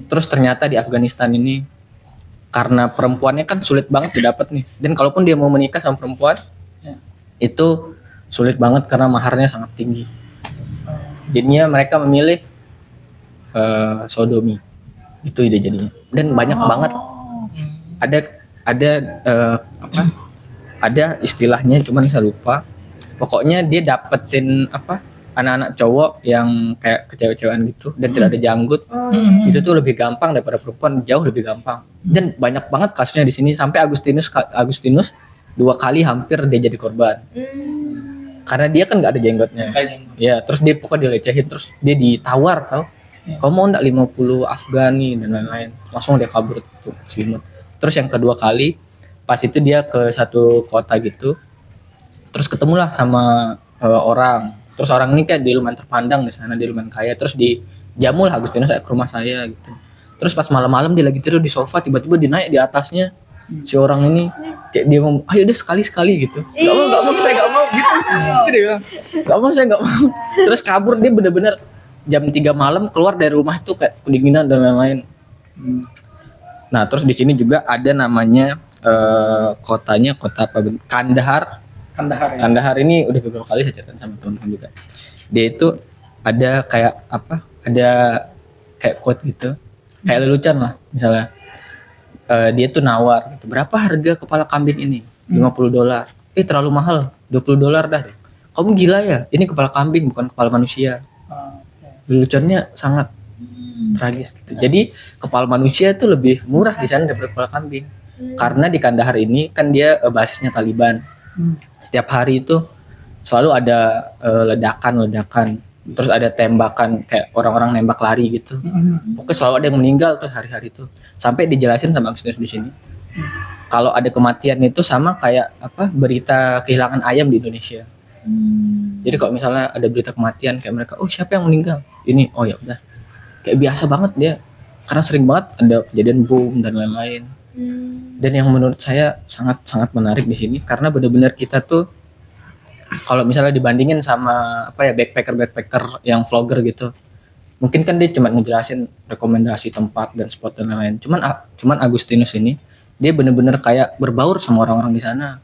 Terus ternyata di Afghanistan ini karena perempuannya kan sulit banget didapat nih. Dan kalaupun dia mau menikah sama perempuan itu sulit banget karena maharnya sangat tinggi. Jadinya mereka memilih sodomi. Itu ide jadinya. Dan banyak banget. Ada istilahnya cuman saya lupa. Pokoknya dia dapetin anak-anak cowok yang kayak kecewek-cewekan gitu dan tidak ada janggut. Itu tuh lebih gampang daripada perempuan, jauh lebih gampang. Dan banyak banget kasusnya di sini sampai Agustinus 2 kali hampir dia jadi korban. Karena dia kan nggak ada jenggotnya. Ya, terus dia pokoknya dilecehin, terus dia ditawar tau. Kamu mau nggak 50 Afghani dan lain-lain. Langsung dia kabur tuh selimut. Terus yang kedua kali pas itu dia ke satu kota gitu. Terus ketemulah sama orang. Terus orang ini kayak dia lumayan terpandang di sana, dia lumayan kaya. Terus dijamu lah Agustinus ke rumah saya gitu. Terus pas malam-malam dia lagi tidur di sofa, tiba-tiba dia naik di atasnya. Si orang ini kayak dia ngomong, ayo deh sekali-sekali gitu. Gak mau, saya gak mau gitu. Dia bilang, saya gak mau. Terus kabur, dia bener-bener jam 3 malam keluar dari rumah itu kayak kedinginan dan lain-lain. Nah terus di sini juga ada namanya kotanya kota apa? Kandahar. Kandahar ini udah beberapa kali saya ceritain sama teman-teman juga. Dia itu ada kayak ada kayak quote gitu, kayak lelucon lah misalnya. Dia tuh nawar gitu, berapa harga kepala kambing ini? $50. Terlalu mahal, $20 dah. Kamu gila ya? Ini kepala kambing bukan kepala manusia. Leluconnya sangat tragis gitu. Jadi kepala manusia itu lebih murah di sana daripada kepala kambing. Karena di Kandahar ini kan dia basisnya Taliban. Setiap hari itu selalu ada ledakan. Terus ada tembakan kayak orang-orang nembak lari gitu. Pokoknya selalu ada yang meninggal tuh hari-hari itu. Sampai dijelasin sama Agustinus di sini. Kalau ada kematian itu sama kayak berita kehilangan ayam di Indonesia. Jadi kalau misalnya ada berita kematian kayak mereka, oh siapa yang meninggal? Ini, oh ya udah. Kayak biasa banget dia. Karena sering banget ada kejadian bom dan lain-lain. Dan yang menurut saya sangat menarik di sini karena benar-benar kita tuh kalau misalnya dibandingin sama backpacker yang vlogger gitu, mungkin kan dia cuma ngejelasin rekomendasi tempat dan spot dan lain-lain. Cuman Agustinus ini dia bener-bener kayak berbaur sama orang-orang di sana.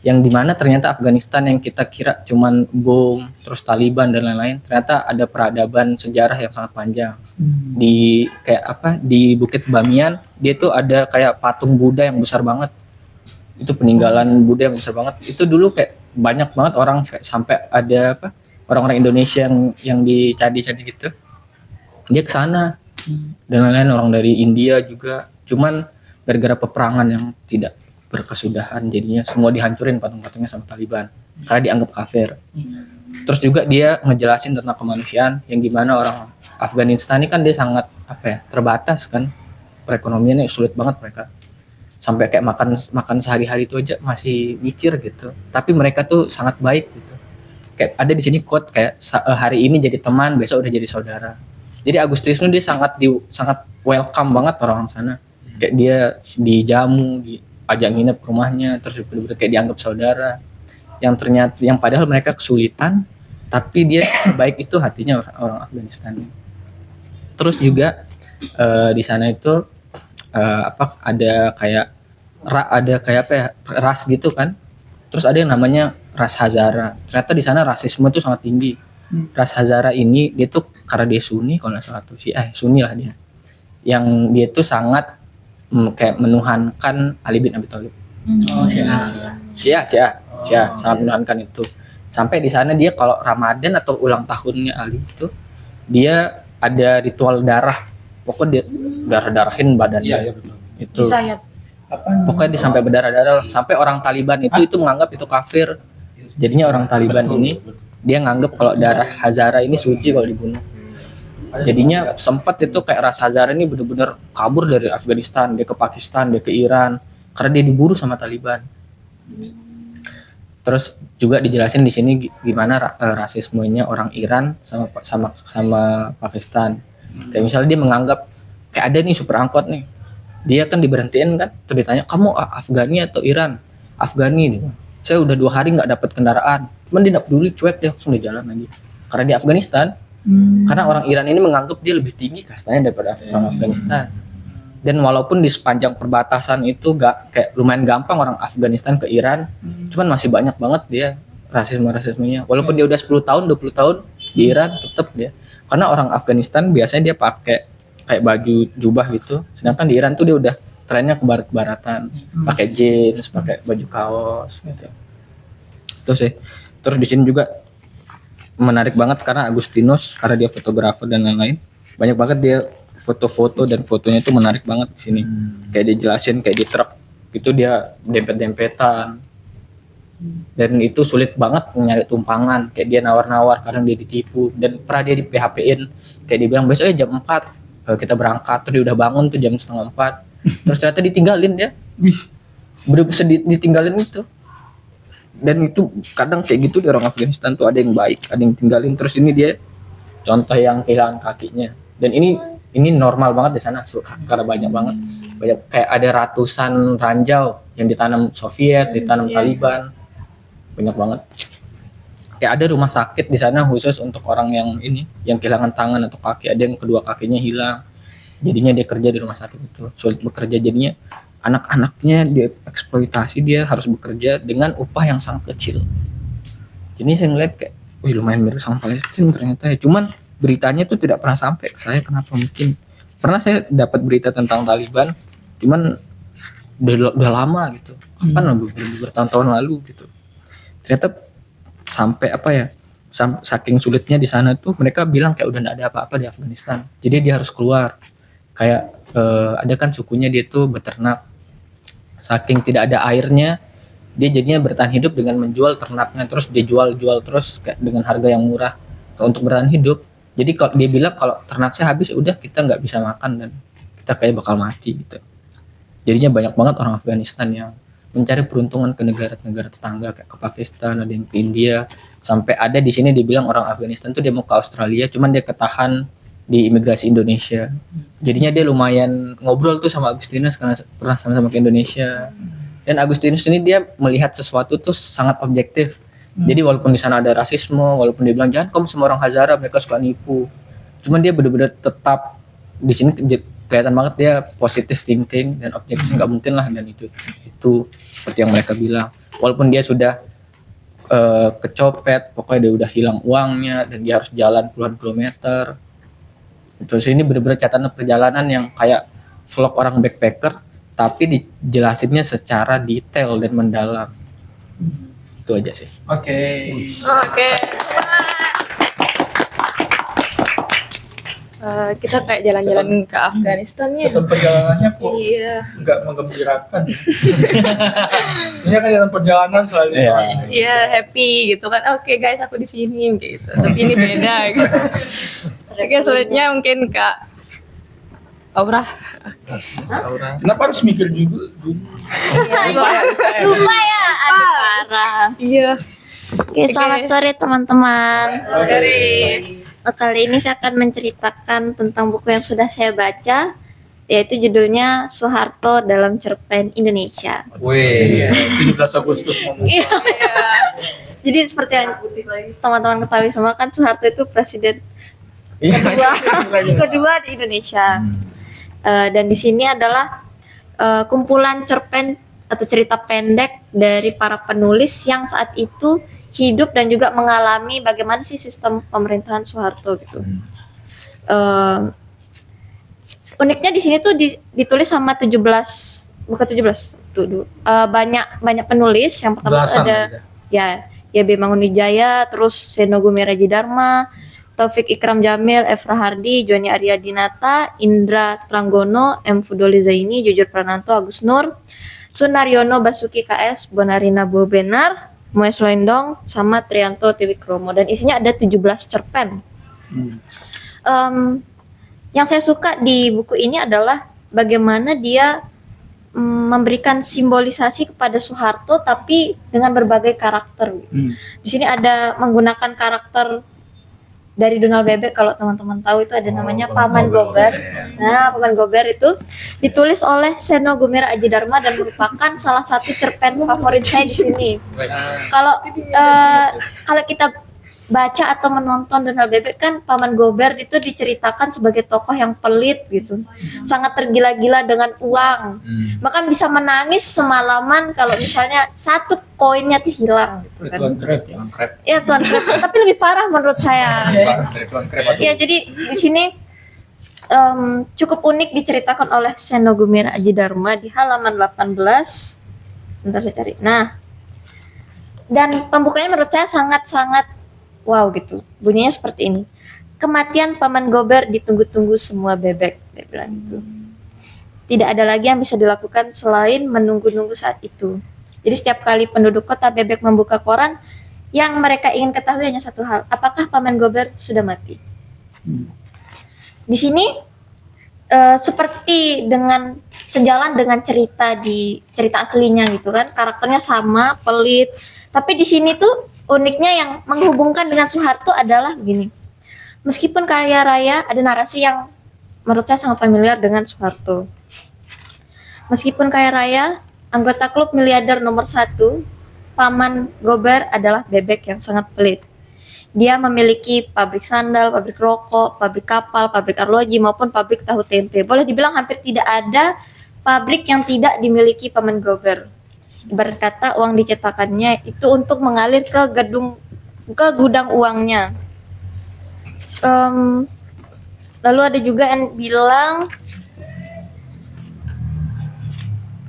yang dimana ternyata Afghanistan yang kita kira cuman bom terus Taliban dan lain-lain, ternyata ada peradaban sejarah yang sangat panjang. Di kayak apa, di Bukit Bamiyan dia tuh ada kayak patung Buddha yang besar banget, itu peninggalan Buddha yang besar banget. Itu dulu kayak banyak banget orang, kayak sampai ada apa, orang-orang Indonesia yang di candi-candi gitu, dia ke sana dan lain-lain, orang dari India juga. Cuman gara-gara peperangan yang tidak berkesudahan, jadinya semua dihancurin patung-patungnya sama Taliban karena dianggap kafir. Terus juga dia ngejelasin tentang kemanusiaan, yang gimana orang Afghanistan ini kan dia sangat apa ya, terbatas kan, perekonomiannya sulit banget mereka, sampai kayak makan sehari-hari itu aja masih mikir gitu. Tapi mereka tuh sangat baik gitu. Kayak ada di sini quote kayak hari ini jadi teman, besok udah jadi saudara. Jadi Agustinus dia sangat welcome banget orang sana. Kayak dia dijamu, diajak nginep ke rumahnya, terus bener-bener kayak dianggap saudara. Yang padahal mereka kesulitan, tapi dia sebaik itu hatinya orang Afghanistan. Terus juga di sana itu ada kayak apa ya, ras gitu kan. Terus ada yang namanya ras Hazara. Ternyata di sana rasisme itu sangat tinggi. Ras Hazara ini dia tuh karena dia Sunni, kalau nggak salah tuh Sunni lah dia. Yang dia tuh sangat kayak menuhankan Ali bin Abi Thalib. Syiah sangat menuhankan itu. Sampai di sana dia kalau Ramadan atau ulang tahunnya Ali itu, dia ada ritual darah. Pokoknya dia darah-darahin badannya. Iya, betul. Itu. Disayat. Pokoknya dia sampai berdarah-darah. Sampai orang Taliban itu menganggap itu kafir. Jadinya orang Taliban ini dia nganggap kalau darah Hazara ini suci kalau dibunuh. Jadinya sempat itu kayak ras Hazara ini benar-benar kabur dari Afghanistan, dia ke Pakistan, dia ke Iran, karena dia diburu sama Taliban. Terus juga dijelasin di sini gimana rasismenya orang Iran sama Pakistan. Kayak misalnya dia menganggap kayak ada nih supir angkot nih, dia kan diberhentiin kan, terus ditanya kamu Afghani atau Iran? Afghani nih. Saya udah 2 hari nggak dapat kendaraan, cuman dia nggak peduli, cuek dia langsung di jalan lagi. Karena di Afghanistan, karena orang Iran ini menganggap dia lebih tinggi kastanya daripada orang Afghanistan. Dan walaupun di sepanjang perbatasan itu gak kayak lumayan gampang orang Afghanistan ke Iran, cuman masih banyak banget dia rasismenya. Walaupun dia udah 10 tahun, 20 tahun di Iran, tetap dia. Karena orang Afghanistan biasanya dia pakai kayak baju jubah gitu, sedangkan di Iran tuh dia udah trennya ke barat-baratan, pakai jeans, pakai baju kaos gitu. Terus di sini juga menarik banget karena Agustinus, karena dia fotografer dan lain-lain, banyak banget dia foto-foto, dan fotonya itu menarik banget di sini. Kayak dijelasin kayak di truk itu dia dempet-dempetan, dan itu sulit banget nyari tumpangan. Kayak dia nawar-nawar, kadang dia ditipu, dan pernah dia di PHP-in, kayak dia bilang besoknya jam 4 kita berangkat, terus dia udah bangun tuh jam 3:30, terus ternyata ditinggalin dia, bener-bener ditinggalin itu. Dan itu kadang kayak gitu di orang Afghanistan tuh, ada yang baik, ada yang tinggalin. Terus ini dia contoh yang kehilangan kakinya, dan ini normal banget di sana karena banyak kayak ada ratusan ranjau yang ditanam Soviet, ditanam Taliban, banyak banget. Kayak ada rumah sakit di sana khusus untuk orang yang kehilangan tangan atau kaki, ada yang kedua kakinya hilang, jadinya dia kerja di rumah sakit itu, sulit bekerja, jadinya anak-anaknya dia eksploitasi, dia harus bekerja dengan upah yang sangat kecil. Jadi saya ngeliat kayak, wih lumayan mirip sama Palestina ternyata ya. Cuman beritanya tuh tidak pernah sampai ke saya, kenapa? Mungkin pernah saya dapat berita tentang Taliban, cuman udah lama gitu, kapan bertahun-tahun lalu gitu. Ternyata sampai apa ya, saking sulitnya di sana tuh mereka bilang kayak udah nggak ada apa-apa di Afghanistan, jadi dia harus keluar. Kayak ada kan sukunya dia tuh beternak, saking tidak ada airnya dia jadinya bertahan hidup dengan menjual ternaknya, terus dia jual terus kayak dengan harga yang murah untuk bertahan hidup. Jadi kalau dia bilang kalau ternak saya habis, udah kita nggak bisa makan dan kita kayak bakal mati gitu. Jadinya banyak banget orang Afghanistan yang mencari peruntungan ke negara-negara tetangga, kayak ke Pakistan, ada yang ke India, sampai ada di sini dibilang orang Afghanistan tuh dia mau ke Australia, cuman dia ketahan di imigrasi Indonesia. Jadinya dia lumayan ngobrol tuh sama Agustinus karena pernah sama-sama ke Indonesia. Dan Agustinus ini dia melihat sesuatu tuh sangat objektif. Jadi walaupun di sana ada rasisme, walaupun dia bilang jangan kamu sama orang Hazara, mereka suka nipu, cuman dia benar-benar tetap di sini kelihatan banget dia positive thinking dan objektif, nggak mungkin lah, dan itu seperti yang mereka bilang. walaupun dia sudah kecopet, pokoknya dia udah hilang uangnya dan dia harus jalan puluhan kilometer. Terus ini bener-bener catatan perjalanan yang kayak vlog orang backpacker, tapi dijelasinnya secara detail dan mendalam. Itu aja sih. Oke. Oke. Kita kayak jalan-jalan ke Afghanistannya. Catatan perjalanannya kok Iya. nggak menggembirakan. Ini kan dalam perjalanan selalu. Iya, happy gitu kan. Oke guys, aku di sini gitu. Tapi ini beda gitu. Oke, selanjutnya mungkin Kak Aura. Kenapa harus mikir juga? Lupa ya, aduh parah. Iya. Oke, selamat sore teman-teman. Dari Kali ini saya akan menceritakan tentang buku yang sudah saya baca, yaitu judulnya Soeharto dalam Cerpen Indonesia. Wih, 17 Agustus. Iya. Jadi seperti yang teman-teman ketahui semua kan, Soeharto itu presiden kedua di Indonesia. Dan di sini adalah kumpulan cerpen atau cerita pendek dari para penulis yang saat itu hidup dan juga mengalami bagaimana sih sistem pemerintahan Soeharto gitu. Uniknya di sini tuh ditulis sama 17 banyak penulis. Yang pertama ada B. Mangunwijaya, terus Seno Gumilar Dharma, Taufik Ikram Jamil, Efra Hardi, Joni Aryadinata, Indra Tranggono, M. Fudoli Zaini, Jujur Prananto, Agus Nur, Sunaryono Basuki KS, Bonarina Bobenar, Moes Loendong, sama Trianto Tiwikromo. Dan isinya ada 17 cerpen. Yang saya suka di buku ini adalah bagaimana dia memberikan simbolisasi kepada Soeharto tapi dengan berbagai karakter. Di sini ada menggunakan karakter dari Donald Bebek, kalau teman-teman tahu itu ada namanya Paman Gober. Nah, Paman Gober itu ditulis oleh Seno Gumilar Dharma dan merupakan salah satu cerpen favorit saya di sini. Kalau kita baca atau menonton Donald Bebek kan, Paman Gober itu diceritakan sebagai tokoh yang pelit gitu, sangat tergila-gila dengan uang, bahkan bisa menangis semalaman kalau misalnya satu koinnya tuh hilang gitu kan. Ya Tuan Krep, tapi lebih parah menurut saya. Ya jadi di sini cukup unik diceritakan oleh Seno Gumilar Dharma di halaman 18. Bentar saya cari. Nah, dan pembukanya menurut saya sangat-sangat wow gitu. Bunyinya seperti ini. Kematian Paman Gober ditunggu-tunggu semua bebek, dia bilang gitu. Tidak ada lagi yang bisa dilakukan selain menunggu-nunggu saat itu. Jadi setiap kali penduduk kota Bebek membuka koran, yang mereka ingin ketahui hanya satu hal, apakah Paman Gober sudah mati. Di sini seperti sejalan dengan cerita aslinya gitu kan, karakternya sama, pelit. Tapi di sini tuh uniknya yang menghubungkan dengan Soeharto adalah begini. Meskipun kaya raya, ada narasi yang menurut saya sangat familiar dengan Soeharto. Meskipun kaya raya, anggota klub miliarder nomor 1, Paman Gober adalah bebek yang sangat pelit. Dia memiliki pabrik sandal, pabrik rokok, pabrik kapal, pabrik arloji, maupun pabrik tahu tempe. Boleh dibilang hampir tidak ada pabrik yang tidak dimiliki Paman Gober. Ibarat kata uang dicetakannya itu untuk mengalir ke gudang uangnya. Lalu ada juga yang bilang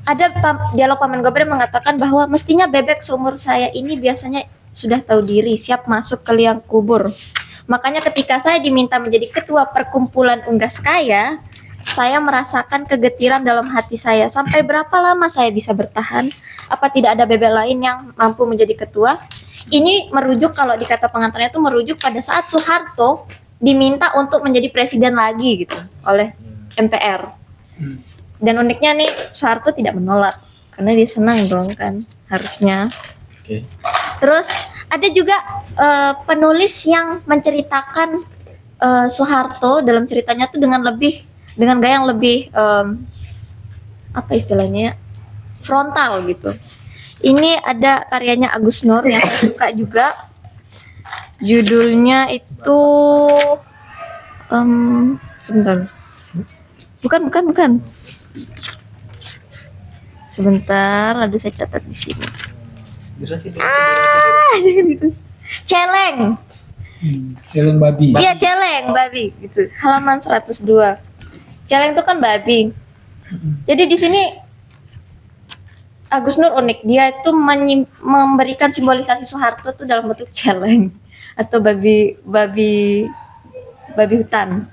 ada dialog Paman Gober yang mengatakan bahwa mestinya bebek seumur saya ini biasanya sudah tahu diri, siap masuk ke liang kubur. Makanya ketika saya diminta menjadi ketua perkumpulan unggas kaya, saya merasakan kegetiran dalam hati saya. Sampai berapa lama saya bisa bertahan? Apa tidak ada bebek lain yang mampu menjadi ketua? Ini merujuk, kalau di kata pengantarnya itu merujuk pada saat Soeharto diminta untuk menjadi presiden lagi gitu oleh MPR. Dan uniknya nih, Soeharto tidak menolak karena dia senang dong kan harusnya. Terus ada juga penulis yang menceritakan Soeharto dalam ceritanya tuh dengan gaya yang lebih apa istilahnya ya, frontal gitu. Ini ada karyanya Agus Nur yang saya suka juga. Judulnya itu sebentar. Bukan. Sebentar, ada saya catat di sini. Jangan gitu. Celeng. Celeng babi. Iya, celeng babi gitu. Halaman 102. Celeng itu kan babi. Jadi di sini Agus Nur unik, dia itu memberikan simbolisasi Soeharto tuh dalam bentuk celeng atau babi hutan.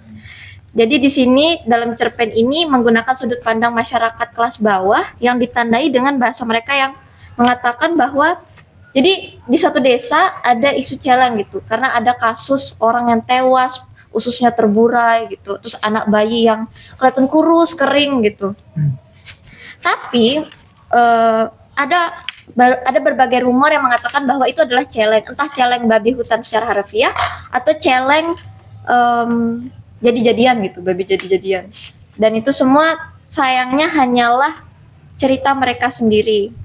Jadi di sini dalam cerpen ini menggunakan sudut pandang masyarakat kelas bawah yang ditandai dengan bahasa mereka yang mengatakan bahwa jadi di suatu desa ada isu celeng gitu karena ada kasus orang yang tewas, ususnya terburai gitu, terus anak bayi yang kelihatan kurus, kering gitu. Tapi ada berbagai rumor yang mengatakan bahwa itu adalah celeng, entah celeng babi hutan secara harfiah atau celeng jadi-jadian gitu, babi jadi-jadian. Dan itu semua sayangnya hanyalah cerita mereka sendiri.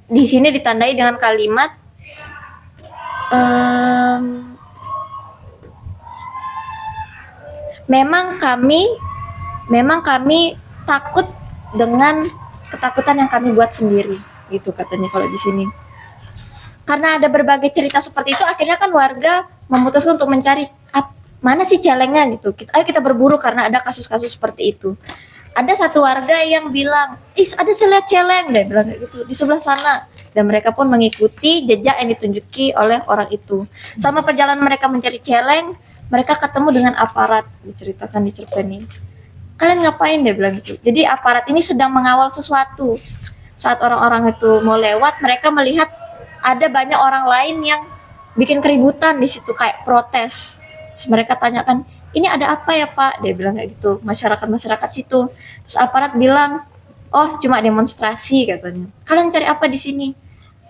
Di sini ditandai dengan kalimat memang kami takut dengan ketakutan yang kami buat sendiri, gitu katanya kalau di sini. Karena ada berbagai cerita seperti itu, akhirnya kan warga memutuskan untuk mencari mana sih celengnya gitu. Ayo kita berburu karena ada kasus-kasus seperti itu. Ada satu warga yang bilang, ada saya lihat celeng, dia bilang kayak gitu di sebelah sana. Dan mereka pun mengikuti jejak yang ditunjuki oleh orang itu. Selama perjalanan mereka mencari celeng, mereka ketemu dengan aparat, diceritakan di cerpen ini. Kalian ngapain, dia bilang gitu. Jadi aparat ini sedang mengawal sesuatu. Saat orang-orang itu mau lewat, mereka melihat ada banyak orang lain yang bikin keributan di situ kayak protes. Terus mereka tanyakan, ini ada apa ya Pak? Dia bilang kayak gitu, masyarakat situ. Terus aparat bilang, oh cuma demonstrasi katanya. Kalian cari apa di sini?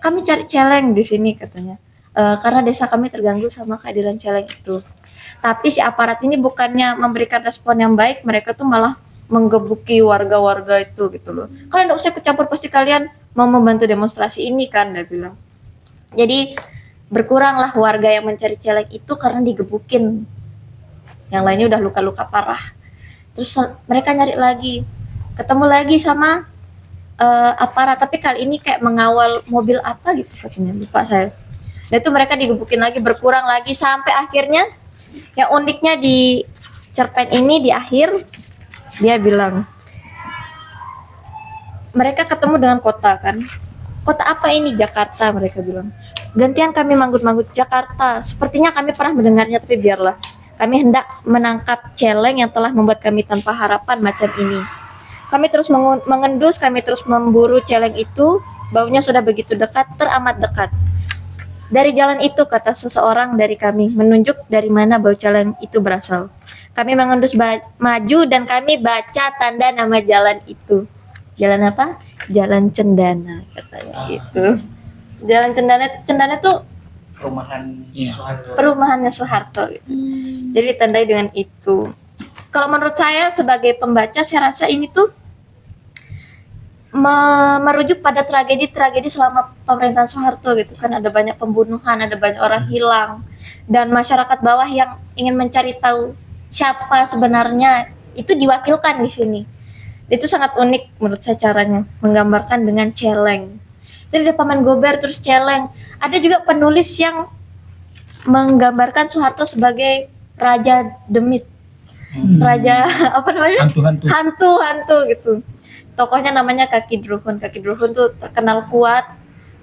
Kami cari celeng di sini katanya. Karena desa kami terganggu sama kehadiran celeng itu. Tapi si aparat ini bukannya memberikan respon yang baik, mereka tuh malah menggebuki warga-warga itu gitu loh. Kalian gak usah ikut campur, pasti kalian mau membantu demonstrasi ini kan, dia bilang. Jadi berkuranglah warga yang mencari celeng itu karena digebukin. Yang lainnya udah luka-luka parah. Terus mereka nyari lagi, ketemu lagi sama aparat, tapi kali ini kayak mengawal mobil apa gitu katanya, lupa saya. Dan itu mereka digebukin lagi, berkurang lagi sampai akhirnya yang uniknya di cerpen ini di akhir dia bilang mereka ketemu dengan kota kan. Kota apa ini? Jakarta, mereka bilang. Gantian kami manggut-manggut Jakarta. Sepertinya kami pernah mendengarnya, tapi biarlah. Kami hendak menangkap celeng yang telah membuat kami tanpa harapan macam ini. Kami terus mengendus, kami terus memburu celeng itu. Baunya sudah begitu dekat, teramat dekat. Dari jalan itu, kata seseorang dari kami, menunjuk dari mana bau celeng itu berasal. Kami mengendus maju dan kami baca tanda nama jalan itu. Jalan apa? Jalan Cendana, katanya gitu. Jalan Cendana tuh perumahannya Soeharto gitu. Jadi tandai dengan itu. Kalau menurut saya sebagai pembaca, saya rasa ini tuh merujuk pada tragedi-tragedi selama pemerintahan Soeharto gitu kan. Ada banyak pembunuhan, ada banyak orang hilang, dan masyarakat bawah yang ingin mencari tahu siapa sebenarnya itu diwakilkan di sini. Itu sangat unik menurut saya caranya menggambarkan dengan celeng. Itu ada Paman Gober terus celeng. Ada juga penulis yang menggambarkan Soeharto sebagai Raja Demit. Raja apa namanya? Hantu gitu. Tokohnya namanya Kaki Druhun. Kaki Druhun tuh terkenal kuat.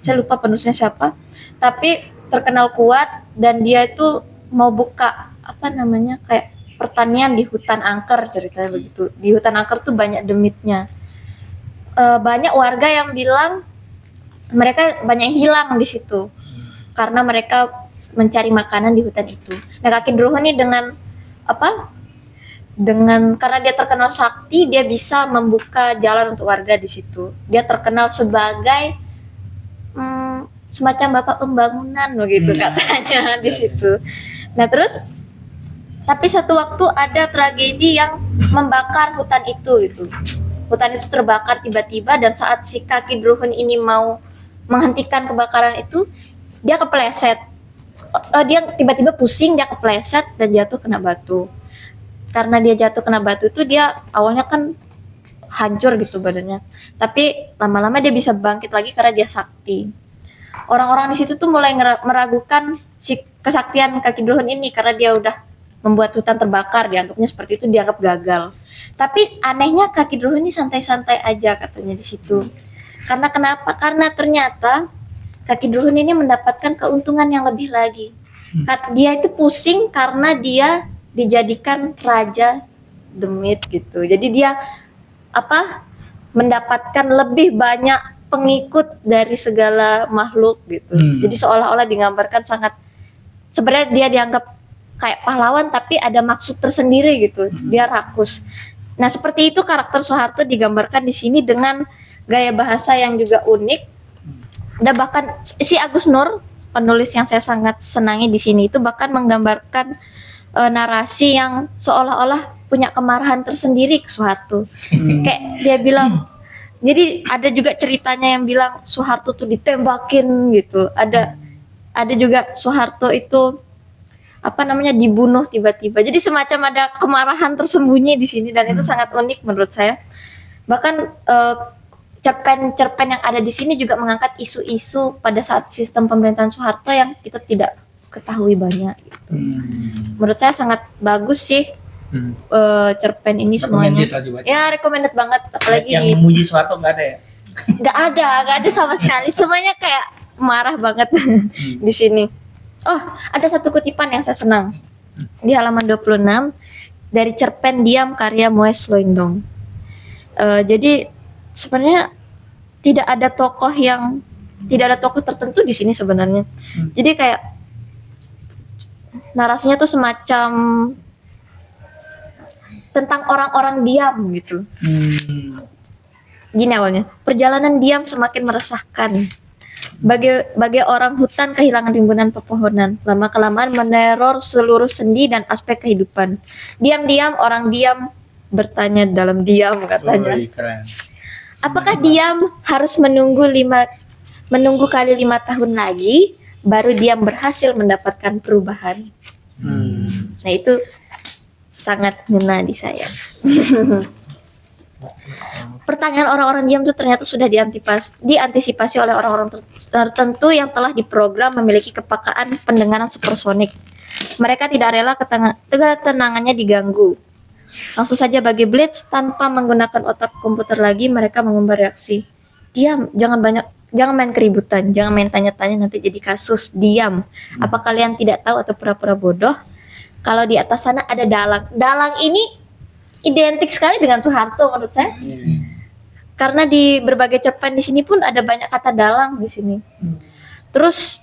Saya lupa penulisnya siapa. Tapi terkenal kuat dan dia itu mau buka apa namanya kayak pertanian di hutan angker, ceritanya begitu. Di hutan angker tuh banyak demitnya. Banyak warga yang bilang mereka banyak yang hilang di situ karena mereka mencari makanan di hutan itu. Nah, Kaki Druhun ini dengan karena dia terkenal sakti, dia bisa membuka jalan untuk warga di situ. Dia terkenal sebagai semacam bapak pembangunan begitu katanya di situ. Nah, terus tapi satu waktu ada tragedi yang membakar hutan itu gitu. Hutan itu terbakar tiba-tiba, dan saat si Kaki Druhun ini mau menghentikan kebakaran itu, dia kepleset. Dia tiba-tiba pusing, dia kepleset dan jatuh kena batu. Karena dia jatuh kena batu itu, dia awalnya kan hancur gitu badannya. Tapi lama-lama dia bisa bangkit lagi karena dia sakti. Orang-orang di situ tuh mulai meragukan si kesaktian kaki Druhun ini karena dia udah membuat hutan terbakar, dianggapnya seperti itu, dianggap gagal. Tapi anehnya kaki Druhun ini santai-santai aja katanya di situ. Karena kenapa? Karena ternyata kaki Druhun ini mendapatkan keuntungan yang lebih lagi. Dia itu pusing karena dia dijadikan raja demit gitu. Jadi dia mendapatkan lebih banyak pengikut dari segala makhluk gitu. Jadi seolah-olah digambarkan sangat, sebenarnya dia dianggap kayak pahlawan tapi ada maksud tersendiri gitu. Dia rakus. Nah, seperti itu karakter Soeharto digambarkan di sini dengan gaya bahasa yang juga unik. Dan bahkan si Agus Nur, penulis yang saya sangat senangi di sini, itu bahkan menggambarkan narasi yang seolah-olah punya kemarahan tersendiri ke Soeharto. Kayak dia bilang, jadi ada juga ceritanya yang bilang Soeharto tuh ditembakin gitu. Ada juga Soeharto itu dibunuh tiba-tiba. Jadi semacam ada kemarahan tersembunyi di sini dan itu sangat unik menurut saya. Bahkan cerpen-cerpen yang ada di sini juga mengangkat isu-isu pada saat sistem pemerintahan Soeharto yang kita tidak ketahui banyak gitu. Menurut saya sangat bagus sih cerpen ini semuanya. Ya, recommended banget, apalagi yang memuji Soeharto nggak ada ya? Nggak ada sama sekali. Semuanya kayak marah banget di sini. Oh, ada satu kutipan yang saya senang di halaman 26 dari cerpen Diam karya Moes Loindong. Jadi sebenarnya tidak ada tokoh tertentu di sini sebenarnya. Jadi kayak narasinya tuh semacam tentang orang-orang diam gitu. Gini awalnya, perjalanan diam semakin meresahkan. Bagai orang hutan kehilangan rimbunan pepohonan, lama-kelamaan meneror seluruh sendi dan aspek kehidupan. Diam-diam orang diam bertanya dalam diam katanya. Apakah diam harus menunggu kali 5 tahun lagi baru diam berhasil mendapatkan perubahan? Nah, itu sangat ngena di saya. Pertanyaan orang-orang diam itu ternyata sudah diantisipasi oleh orang-orang tertentu yang telah diprogram memiliki kepekaan pendengaran supersonik. Mereka tidak rela ketenangannya diganggu. Langsung saja bagi Blitz, tanpa menggunakan otak komputer lagi, mereka mengumbar reaksi. Diam, jangan main keributan, jangan main tanya-tanya nanti jadi kasus. Diam. Apa kalian tidak tahu atau pura-pura bodoh? Kalau di atas sana ada dalang. Dalang ini identik sekali dengan Soeharto menurut saya. Karena di berbagai cerpen di sini pun ada banyak kata dalang di sini. Terus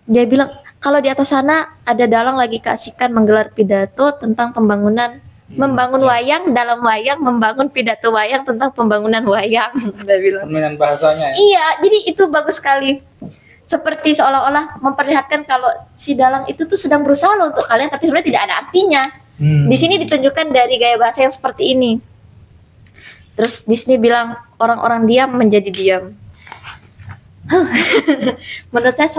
dia bilang kalau di atas sana ada dalang lagi keasikan menggelar pidato tentang membangun wayang, dalam wayang membangun pidato wayang tentang pembangunan wayang. Dia bilang. Permainan bahasanya ya. Iya, jadi itu bagus sekali. Seperti seolah-olah memperlihatkan kalau si dalang itu tuh sedang berusaha loh untuk kalian, tapi sebenarnya tidak ada artinya. Di sini ditunjukkan dari gaya bahasa yang seperti ini. Terus di sini bilang orang-orang diam menjadi diam. Menurut saya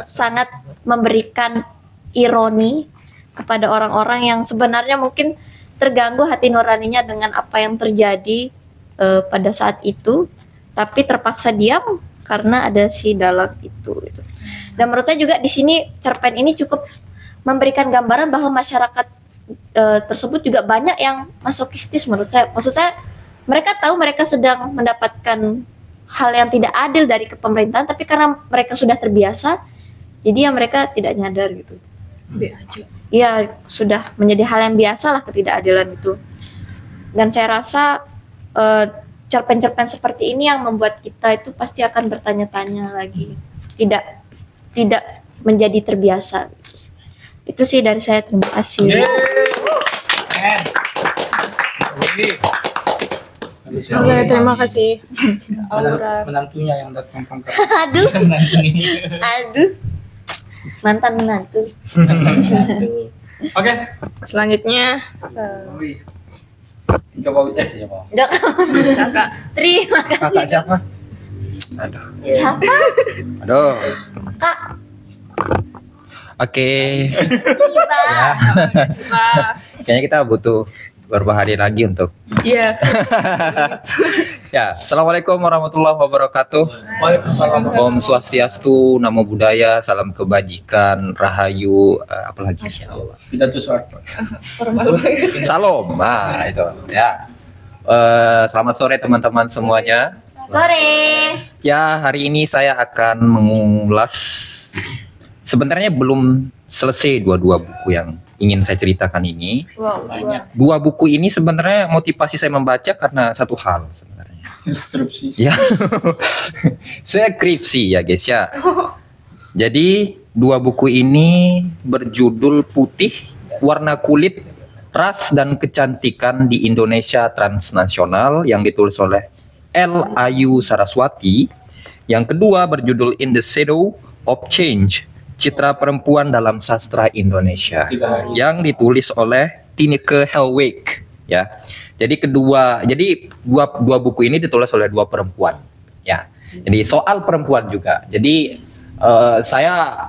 sangat memberikan ironi kepada orang-orang yang sebenarnya mungkin terganggu hati nuraninya dengan apa yang terjadi pada saat itu, tapi terpaksa diam karena ada si dalang itu. Gitu. Dan menurut saya juga di sini cerpen ini cukup memberikan gambaran bahwa masyarakat tersebut juga banyak yang masokistis menurut saya. Maksud saya mereka tahu mereka sedang mendapatkan hal yang tidak adil dari pemerintahan, tapi karena mereka sudah terbiasa, jadi ya mereka tidak nyadar gitu. Iya, sudah menjadi hal yang biasa lah ketidakadilan itu. Dan saya rasa cerpen-cerpen seperti ini yang membuat kita itu pasti akan bertanya-tanya lagi, tidak menjadi terbiasa. Itu sih dari saya, terima kasih. Oke, terima kasih. Aura. Menantunya yang datang pangkat. Aduh, mantan menantu. Oke. Selanjutnya Jokowi. Kakak, terima kasih. Kakak siapa? Aduh. Siapa? Aduh. Kak. Oke. Siapa? Kayaknya kita butuh beberapa hari lagi untuk Iya. ya. Assalamualaikum warahmatullahi wabarakatuh. Waalaikumsalam. Om Swastiastu, Namo Buddhaya, salam kebajikan, rahayu, apalagi. Pidato Soeharto. Formal banget. Salam, itu ya. Selamat sore teman-teman semuanya. Sore. Ya, hari ini saya akan mengulas. Sebenarnya belum selesai dua buku yang ingin saya ceritakan ini. Wow. Dua buku ini sebenarnya motivasi saya membaca karena satu hal sebenarnya. Instruksi. Ya, skripsi ya guys ya. Jadi dua buku ini berjudul Putih, Warna Kulit, Ras dan Kecantikan di Indonesia Transnasional yang ditulis oleh L. Ayu Saraswati. Yang kedua berjudul In the Shadow of Change, Citra Perempuan dalam Sastra Indonesia, 3 hari. yang ditulis oleh Tineke Helweg ya. Jadi dua buku ini ditulis oleh dua perempuan ya. Jadi soal perempuan juga. Jadi saya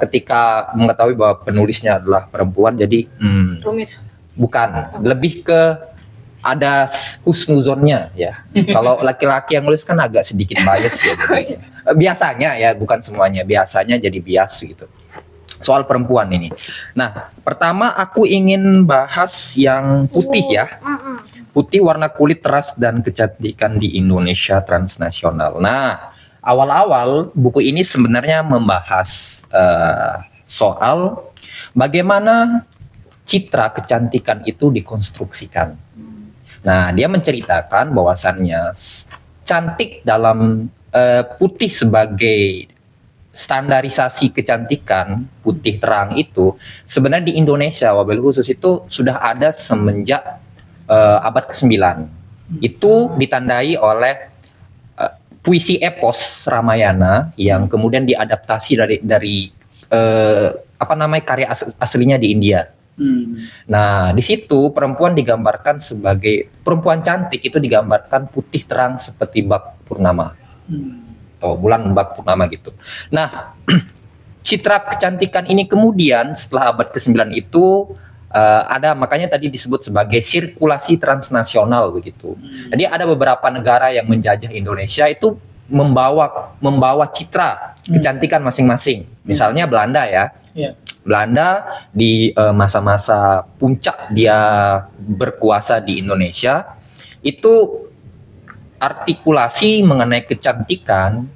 ketika mengetahui bahwa penulisnya adalah perempuan, jadi Rumit. bukan, lebih ke ada husnuzonnya ya. Kalau laki-laki yang nulis kan agak sedikit bias ya. Gitu. Biasanya ya, bukan semuanya. Biasanya jadi bias gitu. Soal perempuan ini. Nah, pertama aku ingin bahas yang putih ya. Putih, Warna Kulit, Ras dan Kecantikan di Indonesia Transnasional. Nah, awal-awal buku ini sebenarnya membahas soal bagaimana citra kecantikan itu dikonstruksikan. Nah, dia menceritakan bahwasannya cantik dalam putih sebagai standarisasi kecantikan, putih terang itu sebenarnya di Indonesia wabil khusus itu sudah ada semenjak abad ke-9. Itu ditandai oleh puisi epos Ramayana yang kemudian diadaptasi dari karya aslinya di India. Nah, di situ perempuan digambarkan sebagai perempuan cantik itu digambarkan putih terang seperti bak purnama. Atau bulan bak purnama gitu. Nah, citra kecantikan ini kemudian setelah abad ke-9 itu ada, makanya tadi disebut sebagai sirkulasi transnasional begitu. Jadi ada beberapa negara yang menjajah Indonesia itu membawa citra kecantikan masing-masing. Misalnya Belanda ya. Iya. Belanda di masa-masa puncak dia berkuasa di Indonesia itu artikulasi mengenai kecantikan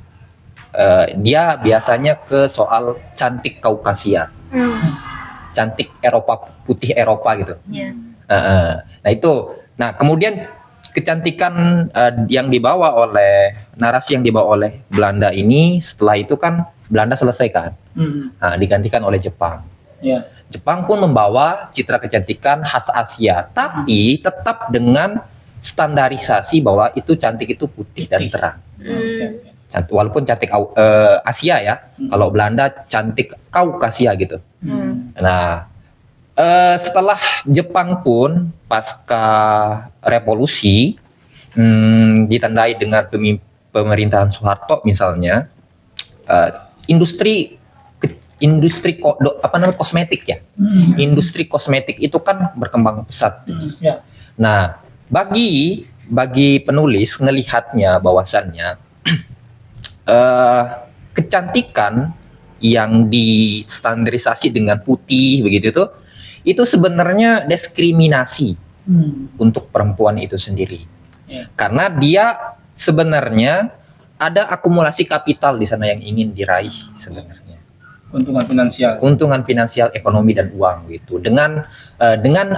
dia biasanya ke soal cantik Kaukasia, cantik Eropa, putih Eropa gitu. Nah itu, nah kemudian kecantikan yang dibawa oleh narasi yang dibawa oleh Belanda ini setelah itu kan Belanda selesai kan. Nah, digantikan oleh Jepang. Ya. Jepang pun membawa citra kecantikan khas Asia, tapi tetap dengan standarisasi bahwa itu cantik itu putih dan terang. Walaupun cantik Asia ya, kalau Belanda cantik Kaukasia gitu. Nah, setelah Jepang pun pasca revolusi ditandai dengan pemerintahan Soeharto misalnya, industri kosmetik ya. Industri kosmetik itu kan berkembang pesat. Ya. Nah, bagi penulis ngelihatnya bahwasannya kecantikan yang distandarisasi dengan putih begitu tuh itu sebenarnya diskriminasi untuk perempuan itu sendiri. Ya. Karena dia sebenarnya ada akumulasi kapital di sana yang ingin diraih sebenarnya. Keuntungan finansial, ekonomi dan uang gitu. Dengan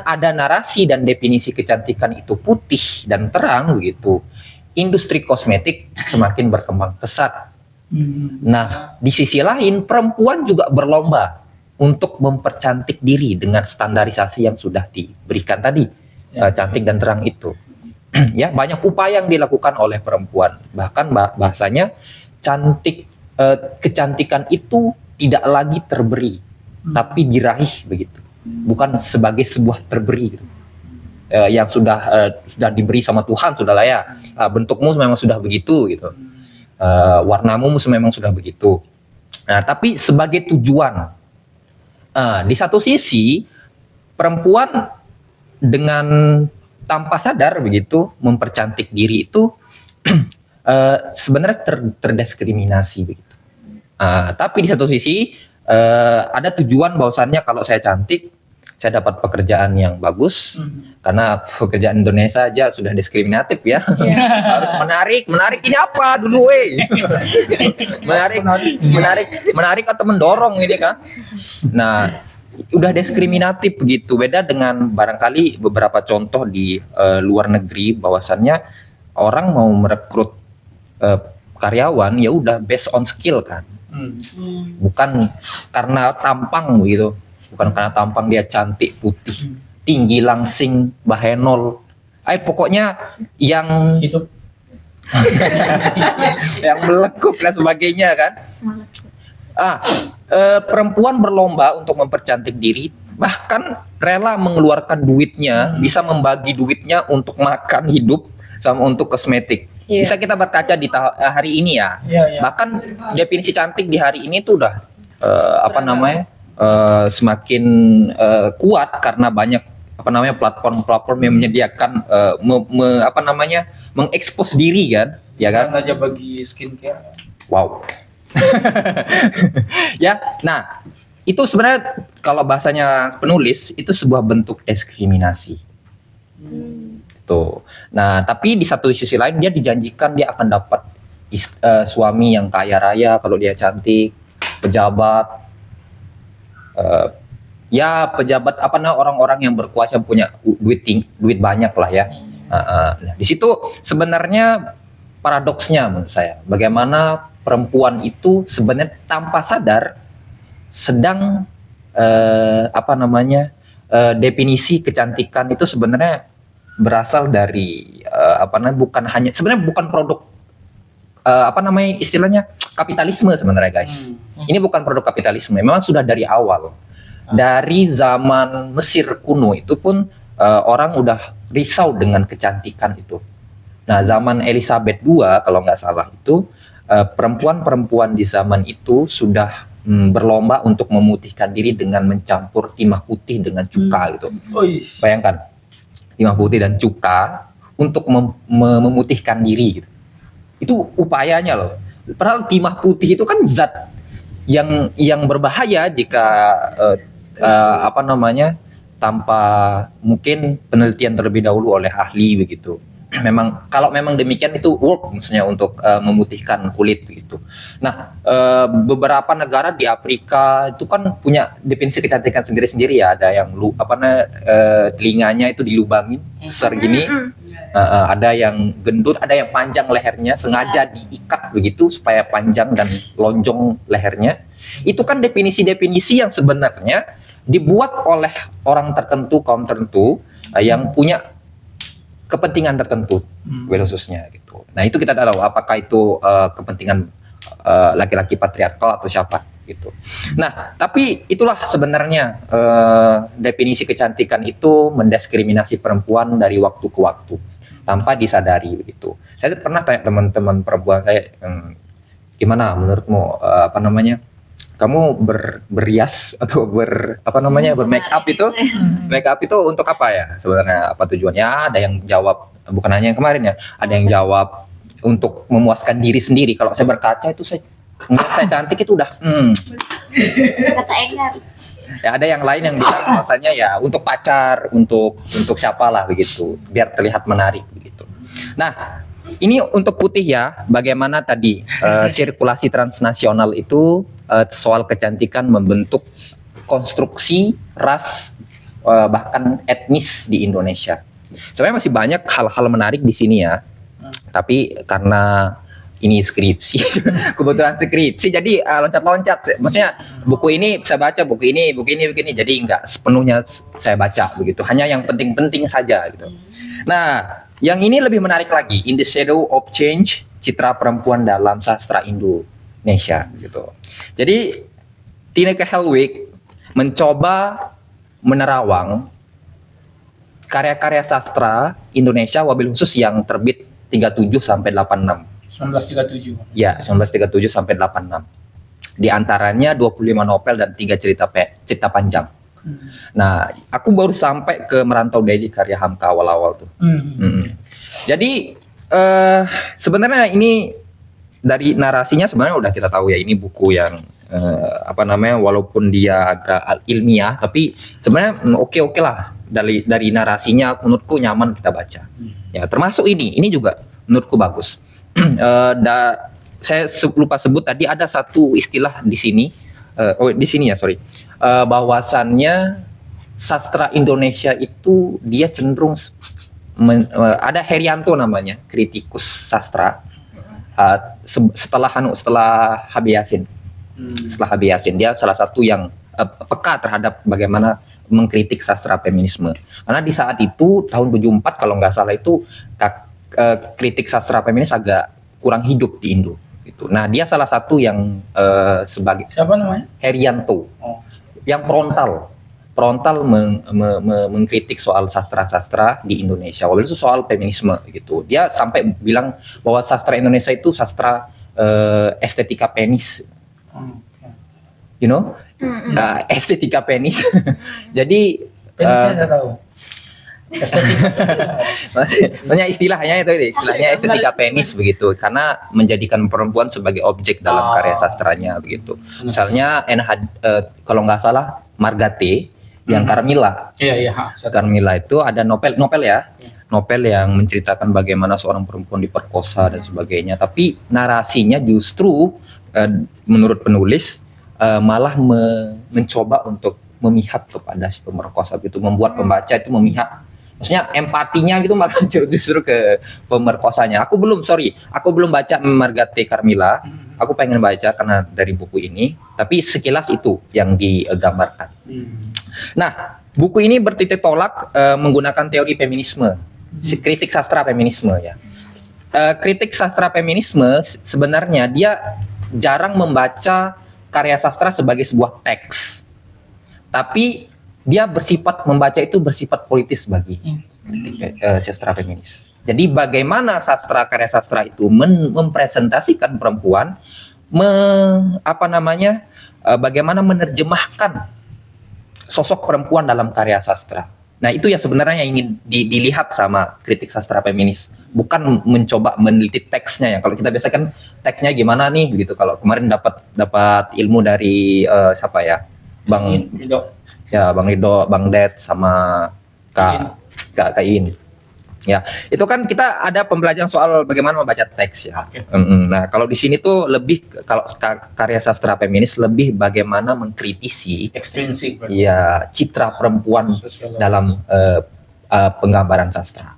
ada narasi dan definisi kecantikan itu putih dan terang begitu, industri kosmetik semakin berkembang pesat. Nah, di sisi lain perempuan juga berlomba untuk mempercantik diri dengan standarisasi yang sudah diberikan tadi, cantik dan terang itu. Ya, banyak upaya yang dilakukan oleh perempuan. Bahkan bahasanya kecantikan itu tidak lagi terberi, tapi diraih begitu. Bukan sebagai sebuah terberi gitu. Yang sudah diberi sama Tuhan sudahlah ya. Bentukmu memang sudah begitu gitu. Warnamu memang sudah begitu. Nah, tapi sebagai tujuan. Di satu sisi perempuan dengan tanpa sadar begitu mempercantik diri itu sebenarnya terdiskriminasi begitu. Tapi di satu sisi ada tujuan bahwasannya kalau saya cantik saya dapat pekerjaan yang bagus, karena pekerjaan Indonesia aja sudah diskriminatif ya. Harus menarik ini apa dulu menarik atau mendorong ini kan. Nah, udah diskriminatif begitu. Beda dengan barangkali beberapa contoh di luar negeri bahwasannya orang mau merekrut karyawan ya udah based on skill kan. Bukan karena tampang gitu. Bukan karena tampang dia cantik, putih, tinggi, langsing, bahenol. Pokoknya yang Hidup. yang melekuk dan sebagainya kan. Perempuan berlomba untuk mempercantik diri, bahkan rela mengeluarkan duitnya, bisa membagi duitnya untuk makan hidup sama untuk kosmetik. Bisa kita berkaca di hari ini ya. Bahkan definisi cantik di hari ini tuh udah semakin kuat karena banyak platform-platform yang menyediakan mengekspos diri kan, ya kan? Aja bagi skincare. Wow. Ya, nah itu sebenarnya kalau bahasanya penulis itu sebuah bentuk diskriminasi. Tuh. Nah, tapi di satu sisi lain dia dijanjikan dia akan dapat suami yang kaya raya kalau dia cantik, pejabat. Pejabat orang-orang yang berkuasa yang punya duit banyak lah ya. Nah, di situ sebenarnya paradoksnya menurut saya, bagaimana perempuan itu sebenarnya tanpa sadar sedang definisi kecantikan itu sebenarnya berasal dari sebenarnya bukan produk istilahnya kapitalisme sebenarnya guys. Ini bukan produk kapitalisme, memang sudah dari awal. Dari zaman Mesir kuno itu pun orang udah risau dengan kecantikan itu. Nah, zaman Elizabeth II kalau nggak salah itu perempuan-perempuan di zaman itu sudah berlomba untuk memutihkan diri dengan mencampur timah putih dengan cuka gitu. Bayangkan, timah putih dan cuka untuk memutihkan diri gitu. Itu upayanya loh. Padahal timah putih itu kan zat yang berbahaya jika tanpa mungkin penelitian terlebih dahulu oleh ahli begitu. Kalau memang demikian itu work maksudnya untuk memutihkan kulit begitu. Nah, beberapa negara di Afrika itu kan punya definisi kecantikan sendiri-sendiri ya. Ada yang telinganya itu dilubangin besar gini. Ada yang gendut, ada yang panjang lehernya, sengaja diikat begitu supaya panjang dan lonjong lehernya. Itu kan definisi-definisi yang sebenarnya dibuat oleh orang tertentu, kaum tertentu yang punya kepentingan tertentu, khususnya gitu. Nah, itu kita tahu apakah itu kepentingan laki-laki patriarkal atau siapa gitu. Nah, tapi itulah sebenarnya definisi kecantikan itu mendiskriminasi perempuan dari waktu ke waktu tanpa disadari begitu. Saya pernah tanya teman-teman perempuan saya, gimana menurutmu kamu berias atau bermake up itu make up itu untuk apa ya sebenarnya, apa tujuannya? Ada yang jawab, bukan hanya yang kemarin ya, ada yang jawab untuk memuaskan diri sendiri. Kalau saya berkaca itu saya cantik itu udah Kata Enggar. ya, ada yang lain yang bilang bahwasanya ya untuk pacar, untuk siapalah begitu, biar terlihat menarik begitu. Nah, ini untuk putih ya, bagaimana tadi sirkulasi transnasional itu soal kecantikan membentuk konstruksi ras bahkan etnis di Indonesia. Sebenarnya masih banyak hal-hal menarik di sini ya. Tapi karena ini skripsi, kebetulan skripsi, jadi loncat-loncat. Maksudnya buku ini saya baca, buku ini, jadi nggak sepenuhnya saya baca begitu. Hanya yang penting-penting saja gitu. Nah, yang ini lebih menarik lagi, In the Shadow of Change, citra perempuan dalam sastra Indonesia gitu. Jadi Tineke Helwig mencoba menerawang karya-karya sastra Indonesia wabil khusus yang terbit 37 sampai 86. 1937. Ya, 1937 sampai 86. Di antaranya 25 novel dan 3 cerita panjang. Nah, aku baru sampai ke Merantau Daily karya Hamka awal-awal tuh. Jadi sebenarnya ini dari narasinya sebenarnya udah kita tahu ya, ini buku yang walaupun dia agak ilmiah tapi sebenarnya oke lah, dari narasinya menurutku nyaman kita baca. Ya, termasuk ini juga menurutku bagus. Saya lupa sebut tadi ada satu istilah di sini. Bahwasannya sastra Indonesia itu dia cenderung ada Herianto namanya, kritikus sastra. Setelah Habib Yasin. Setelah Habib Yasin, dia salah satu yang peka terhadap bagaimana mengkritik sastra feminisme. Karena di saat itu tahun 74 kalau nggak salah itu kritik sastra feminis agak kurang hidup di Indo. Gitu. Nah, dia salah satu yang sebagai Siapa namanya? Herianto, yang frontal mengkritik soal sastra-sastra di Indonesia, wabil itu soal feminisme gitu. Dia sampai bilang bahwa sastra Indonesia itu sastra estetika penis, estetika penis. Jadi Penisnya saya tahu. maksudnya istilahnya estetika penis begitu, karena menjadikan perempuan sebagai objek dalam karya sastranya begitu. Misalnya kalau nggak salah Margate yang Carmilla. Iya. Carmilla itu ada novel yang menceritakan bagaimana seorang perempuan diperkosa dan sebagainya. Tapi narasinya justru menurut penulis malah mencoba untuk memihak kepada si pemerkosa gitu, membuat pembaca itu memihak. Maksudnya empatinya gitu malah justru ke pemerkosanya. Aku belum baca Margate Carmilla. Aku pengen baca karena dari buku ini, tapi sekilas itu yang digambarkan. Nah, buku ini bertitik tolak menggunakan teori feminisme, kritik sastra feminisme ya. Kritik sastra feminisme sebenarnya dia jarang membaca karya sastra sebagai sebuah teks, tapi dia bersifat politis bagi kritik sastra feminis. Jadi bagaimana karya sastra itu mempresentasikan perempuan, bagaimana menerjemahkan sosok perempuan dalam karya sastra. Nah, itu ya sebenarnya yang ingin dilihat sama kritik sastra feminis, bukan mencoba meneliti teksnya ya. Kalau kita biasa kan teksnya gimana nih gitu. Kalau kemarin dapat ilmu dari siapa ya? Bang Ridho, Bang Det sama Kak In. Ya, itu kan kita ada pembelajaran soal bagaimana membaca teks ya. Nah, kalau di sini tuh lebih kalau karya sastra feminis lebih bagaimana mengkritisi Ekstrinsik. ya citra perempuan dalam penggambaran sastra.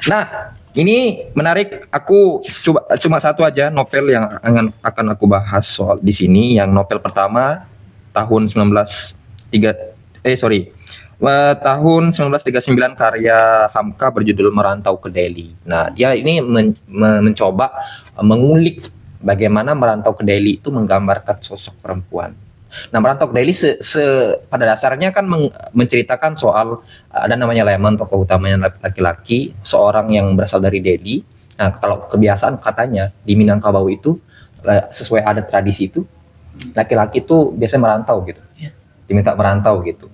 Nah, ini menarik. Aku cuma satu aja novel yang akan aku bahas soal di sini. Yang novel pertama tahun 1939 karya Hamka berjudul Merantau ke Delhi. Nah, dia ini mencoba mengulik bagaimana merantau ke Delhi itu menggambarkan sosok perempuan. Nah, Merantau ke Delhi pada dasarnya kan menceritakan soal ada namanya Leman, tokoh utamanya laki-laki, seorang yang berasal dari Delhi. Nah, kalau kebiasaan katanya di Minangkabau itu sesuai adat tradisi itu laki-laki itu biasanya merantau gitu. Diminta merantau gitu.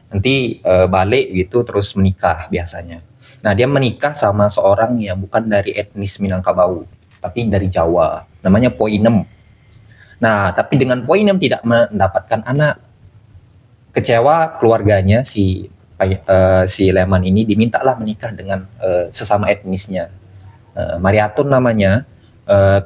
Nanti balik gitu terus menikah biasanya. Nah, dia menikah sama seorang yang bukan dari etnis Minangkabau, tapi dari Jawa, namanya Poinem. Nah, tapi dengan Poinem tidak mendapatkan anak. Kecewa keluarganya si Leman ini, dimintalah menikah dengan sesama etnisnya. Mariatun namanya.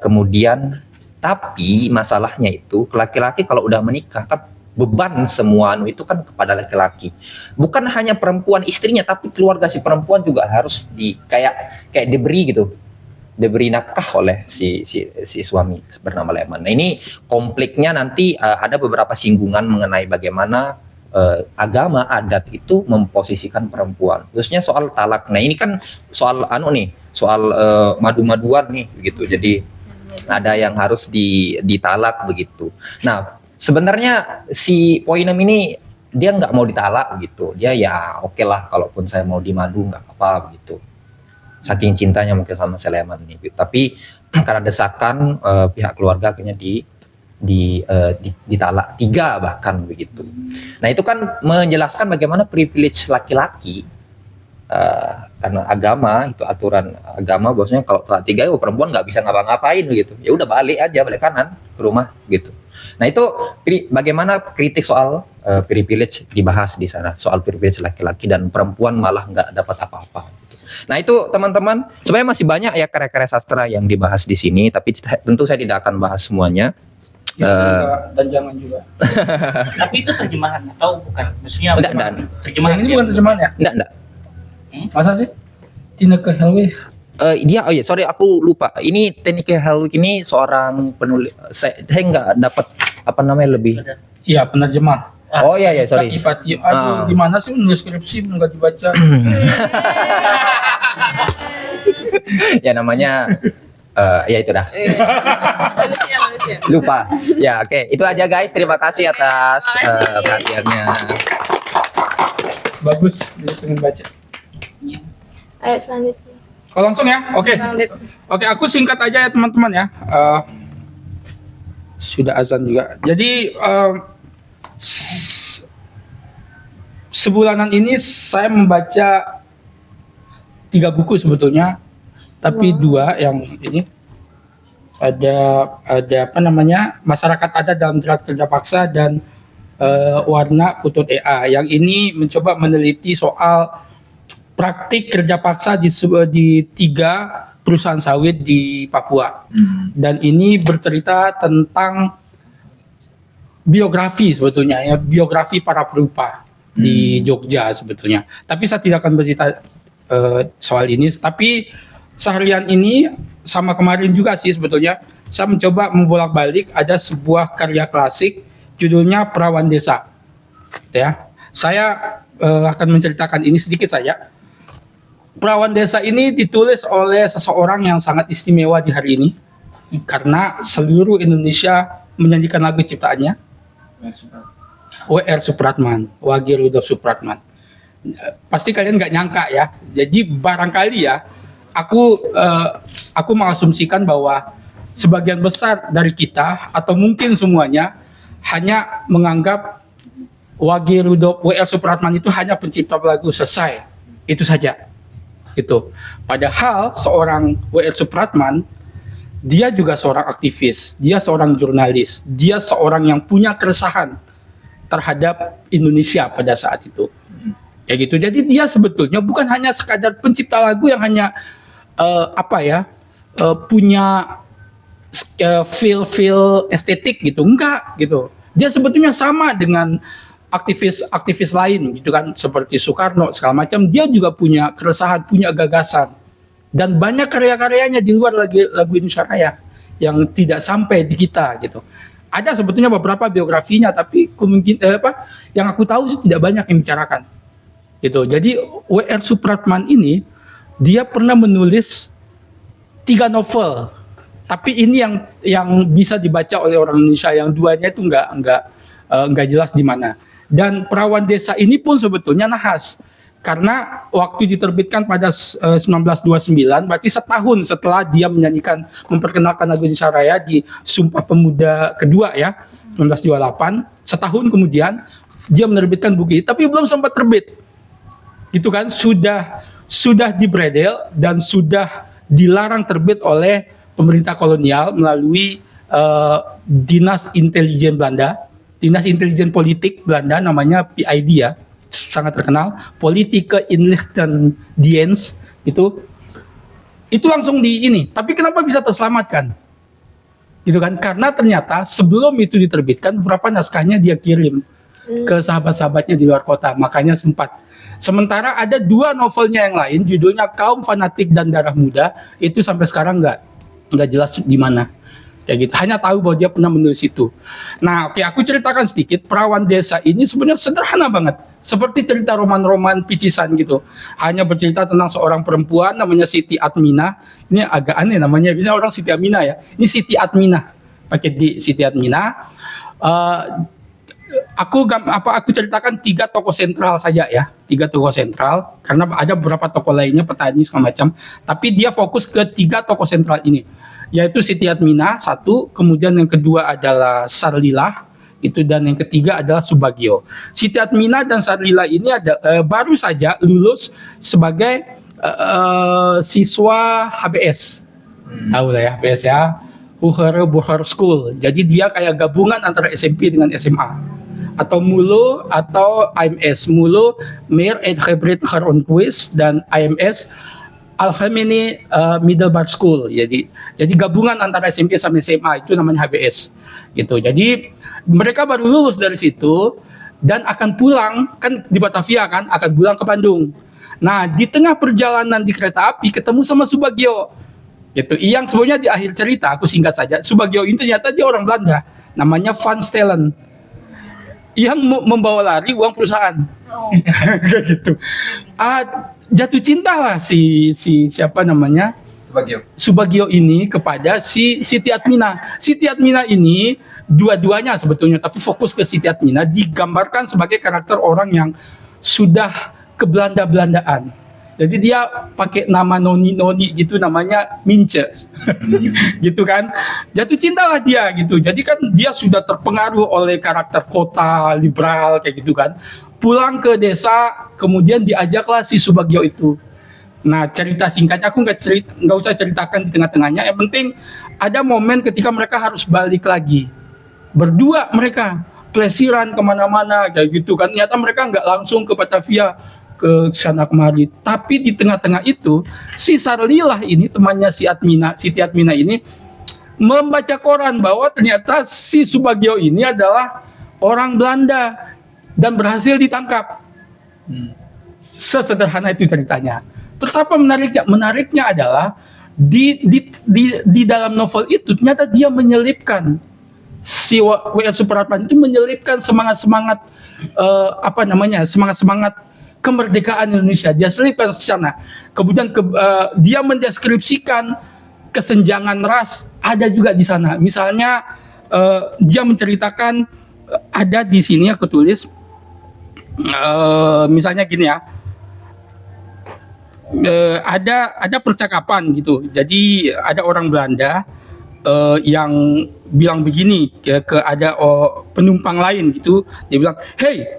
Kemudian tapi masalahnya itu laki-laki kalau udah menikah kan beban semua itu kan kepada laki-laki. Bukan hanya perempuan istrinya, tapi keluarga si perempuan juga harus kayak diberi gitu. Diberi nafkah oleh si suami bernama Leman. Nah, ini konfliknya nanti ada beberapa singgungan mengenai bagaimana agama adat itu memposisikan perempuan. Khususnya soal talak. Nah, ini kan soal soal madu-maduan nih begitu. Jadi ada yang harus ditalak begitu. Nah, sebenarnya si Poinem ini dia nggak mau ditalak gitu. Dia ya oke lah, kalaupun saya mau dimadu nggak apa-apa begitu. Saking cintanya mungkin sama Leman nih. Tapi karena desakan pihak keluarga akhirnya ditalak 3 bahkan begitu. Nah itu kan menjelaskan bagaimana privilege laki-laki karena agama itu aturan agama bahwasanya kalau talak 3 ya perempuan nggak bisa ngapa-ngapain begitu. Ya udah balik kanan ke rumah gitu. Nah itu bagaimana kritik soal privilege dibahas di sana, soal privilege laki-laki dan perempuan malah nggak dapat apa-apa. Gitu. Nah itu teman-teman, sebenarnya masih banyak ya karya-karya sastra yang dibahas di sini, tapi tentu saya tidak akan bahas semuanya. Dan jangan juga. Tapi itu terjemahan atau bukan? Maksudnya Enggak. terjemahan Yang ini bukan terjemahan ya? Enggak. Masa sih? Tineke Helwig. Sorry aku lupa. Ini Tineke Helwig ini seorang penulis. Saya nggak dapat apa namanya lebih. Iya, penerjemah. Oh iya sorry. Fatih. Aduh, di mana sih menulis skripsi nggak dibaca? Ya namanya ya itu dah. Manusia. Lupa. Ya oke. Itu aja guys. Terima kasih atas perhatiannya. Bagus, dia pengen baca. Ayo selanjutnya. Oh langsung ya? Oke. Oke, aku singkat aja ya teman-teman ya. Sudah azan juga. Jadi sebulanan ini saya membaca 3 buku sebetulnya, tapi 2 yang ini ada apa namanya Masyarakat Adat dalam Jerat Kerja Paksa dan Warna Putut EA. Yang ini mencoba meneliti soal praktik kerja paksa di 3 perusahaan sawit di Papua. Dan ini bercerita tentang biografi sebetulnya ya, biografi para perupa di Jogja sebetulnya. Tapi saya tidak akan bercerita soal ini, tapi seharian ini sama kemarin juga sih sebetulnya saya mencoba membolak-balik ada sebuah karya klasik judulnya Perawan Desa. Ya. Saya akan menceritakan ini sedikit saja. Perawan Desa ini ditulis oleh seseorang yang sangat istimewa di hari ini karena seluruh Indonesia menyanyikan lagu ciptaannya. W.R. Supratman, Wage Rudolf Supratman. Pasti kalian nggak nyangka ya. Jadi barangkali ya, aku mengasumsikan bahwa sebagian besar dari kita atau mungkin semuanya hanya menganggap Wage Rudolf W.R. Supratman itu hanya pencipta lagu, selesai. Itu saja. Gitu. Padahal seorang W.R. Supratman dia juga seorang aktivis, dia seorang jurnalis, dia seorang yang punya keresahan terhadap Indonesia pada saat itu. Kayak gitu. Jadi dia sebetulnya bukan hanya sekadar pencipta lagu yang hanya punya feel estetik gitu, enggak gitu. Dia sebetulnya sama dengan aktivis lain gitu kan, seperti Soekarno segala macam. Dia juga punya keresahan, punya gagasan, dan banyak karya-karyanya di luar lagu Indonesia Raya yang tidak sampai di kita gitu. Ada sebetulnya beberapa biografinya, tapi yang aku tahu sih tidak banyak yang bicarakan gitu. Jadi W.R. Supratman ini dia pernah menulis 3 novel, tapi ini yang bisa dibaca oleh orang Indonesia, yang 2-nya itu nggak jelas di mana. Dan Perawan Desa ini pun sebetulnya nahas karena waktu diterbitkan pada 1929, berarti setahun setelah dia memperkenalkan lagu Indonesia Raya di Sumpah Pemuda kedua ya, 1928, setahun kemudian dia menerbitkan buku ini, tapi belum sempat terbit. Gitu kan, sudah dibredel dan sudah dilarang terbit oleh pemerintah kolonial melalui Dinas Intelijen Belanda, Dinas Intelijen Politik Belanda, namanya PID ya, sangat terkenal, Politieke Inlichtingendienst itu langsung di ini. Tapi kenapa bisa terselamatkan? Gitu kan? Karena ternyata sebelum itu diterbitkan beberapa naskahnya dia kirim ke sahabat-sahabatnya di luar kota, makanya sempat. Sementara ada 2 novelnya yang lain, judulnya Kaum Fanatik dan Darah Muda, itu sampai sekarang nggak jelas di mana. Kayak gitu. Hanya tahu bahwa dia pernah menulis itu. Nah, oke, aku ceritakan sedikit. Perawan Desa ini sebenarnya sederhana banget, seperti cerita roman-roman picisan gitu. Hanya bercerita tentang seorang perempuan namanya Siti Atmina. Ini agak aneh namanya, bisa orang Siti Aminah ya. Ini Siti Atmina, pakai di Siti Atmina. Aku ceritakan 3 tokoh sentral saja ya, 3 tokoh sentral, karena ada beberapa tokoh lainnya, petani segala macam, tapi dia fokus ke 3 tokoh sentral ini. yaitu Siti Atmina satu, kemudian yang kedua adalah Sarlilah itu, dan yang ketiga adalah Subagio. Siti Atmina dan Sarlilah ini baru saja lulus sebagai siswa HBS. Tahu lah ya HBS ya, Hoger Burger School. Jadi dia kayak gabungan antara SMP dengan SMA. Atau MULO atau AMS. MULO Meer en Hybrid Onderwijs dan AMS Algemene Middelbare School. Jadi gabungan antara SMP sama SMA, itu namanya HBS. Gitu. Jadi mereka baru lulus dari situ dan akan pulang, kan di Batavia kan, akan pulang ke Bandung. Nah, di tengah perjalanan di kereta api ketemu sama Subagio. Gitu. Yang sebenarnya di akhir cerita, aku singkat saja, Subagio itu ternyata dia orang Belanda, namanya Van Stelen, yang membawa lari uang perusahaan. Kayak gitu. Jatuh cinta lah si siapa namanya, Subagio ini kepada si Siti Atmina. Siti Atmina ini dua-duanya sebetulnya, tapi fokus ke Siti Atmina, digambarkan sebagai karakter orang yang sudah ke Belanda-Belandaan. Jadi dia pakai nama noni-noni gitu, namanya Mince. Gitu kan. Jatuh cintalah dia gitu. Jadi kan dia sudah terpengaruh oleh karakter kota liberal kayak gitu kan. Pulang ke desa, kemudian diajaklah si Subagio itu. Nah, cerita singkatnya aku nggak usah ceritakan di tengah-tengahnya. Yang penting ada momen ketika mereka harus balik lagi. Berdua mereka plesiran kemana-mana kayak gitu kan. Ternyata mereka nggak langsung ke Batavia, ke sana kemari, tapi di tengah-tengah itu si Sarlilah ini, temannya Siti Atmina ini membaca koran bahwa ternyata si Subagio ini adalah orang Belanda dan berhasil ditangkap. Sesederhana itu ceritanya. Terus apa menariknya? Menariknya adalah di dalam novel itu ternyata dia menyelipkan, si W.R. Supratman itu menyelipkan semangat kemerdekaan Indonesia. Dia selipkan ke sana. Kemudian dia mendeskripsikan kesenjangan ras, ada juga di sana. Misalnya dia menceritakan, ada di sini aku tulis, misalnya gini ya, ada percakapan gitu. Jadi ada orang Belanda yang bilang begini ke ada penumpang lain gitu. Dia bilang, "Hey,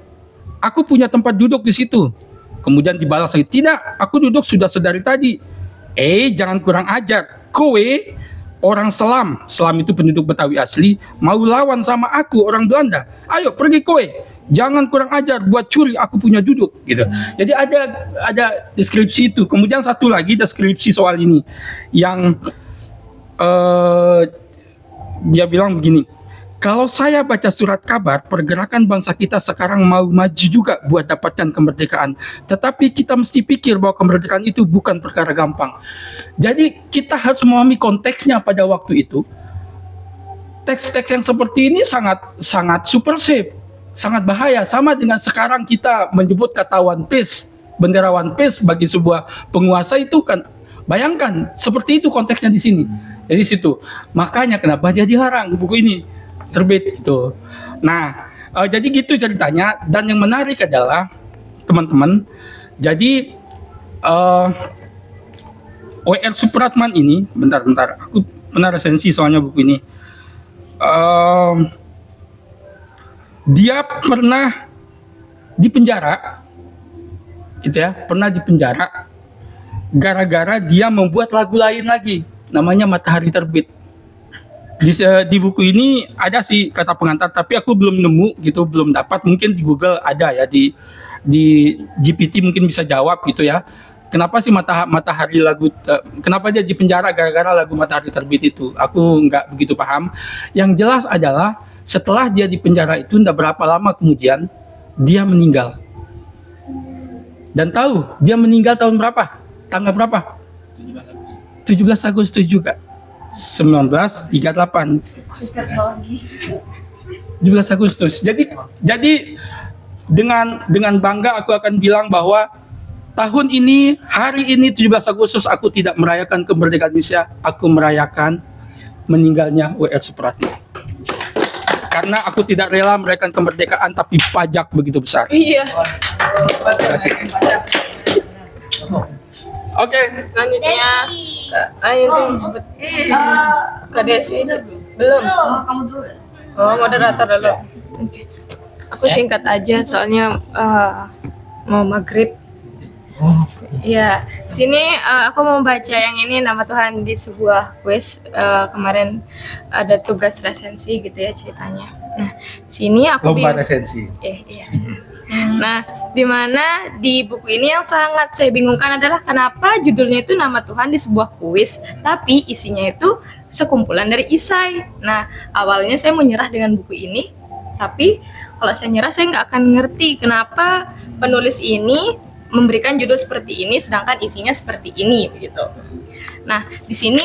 aku punya tempat duduk di situ." Kemudian dibalas lagi, "Tidak, aku duduk sudah sedari tadi." Jangan kurang ajar. Kowe orang Selam itu penduduk Betawi asli, mau lawan sama aku orang Belanda. Ayo pergi kowe. Jangan kurang ajar buat curi, aku punya duduk gitu. Jadi ada deskripsi itu. Kemudian satu lagi deskripsi soal ini yang dia bilang begini, "Kalau saya baca surat kabar, pergerakan bangsa kita sekarang mau maju juga buat dapatkan kemerdekaan. Tetapi kita mesti pikir bahwa kemerdekaan itu bukan perkara gampang." Jadi kita harus memahami konteksnya pada waktu itu. Teks-teks yang seperti ini sangat subversif, sangat bahaya. Sama dengan sekarang kita menyebut kata One Piece, bendera One Piece bagi sebuah penguasa itu kan, bayangkan seperti itu konteksnya di sini. Jadi situ. Makanya kenapa dia dilarang buku ini terbit gitu. Nah, jadi gitu ceritanya. Dan yang menarik adalah teman-teman, jadi W.R. Supratman ini, bentar, aku pernah resensi soalnya buku ini. Dia pernah dipenjara, gitu ya, pernah dipenjara gara-gara dia membuat lagu lain lagi, namanya Matahari Terbit. Di buku ini ada sih kata pengantar, tapi aku belum nemu gitu, belum dapat. Mungkin di Google ada ya, di GPT mungkin bisa jawab gitu ya. Kenapa sih matahari lagu? Kenapa dia di penjara gara-gara lagu Matahari Terbit itu? Aku nggak begitu paham. Yang jelas adalah setelah dia di penjara itu, tidak berapa lama kemudian dia meninggal. Dan tahu dia meninggal tahun berapa? Tanggal berapa? 17 Agustus juga. 1938. 17 Agustus. Jadi dengan bangga aku akan bilang bahwa tahun ini, hari ini 17 Agustus aku tidak merayakan kemerdekaan Indonesia, aku merayakan meninggalnya W.R. Supratman. Karena aku tidak rela merayakan kemerdekaan tapi pajak begitu besar. Iya. Terima kasih. Oke, Selanjutnya Itu yang disebut Kak Desi belum. Kamu dulu ya? Oh, moderator dulu. Oke. Aku singkat aja soalnya mau maghrib. Ya, sini aku mau baca yang ini nama Tuhan di sebuah kuis. Kemarin ada tugas resensi gitu ya ceritanya. Nah, sini aku Lomba resensi. iya. Nah, di mana di buku ini yang sangat saya bingungkan adalah kenapa judulnya itu nama Tuhan di sebuah kuis, tapi isinya itu sekumpulan dari isai. Nah, awalnya saya mau nyerah dengan buku ini, tapi kalau saya nyerah saya nggak akan ngerti kenapa penulis ini memberikan judul seperti ini, sedangkan isinya seperti ini, begitu. Nah, di sini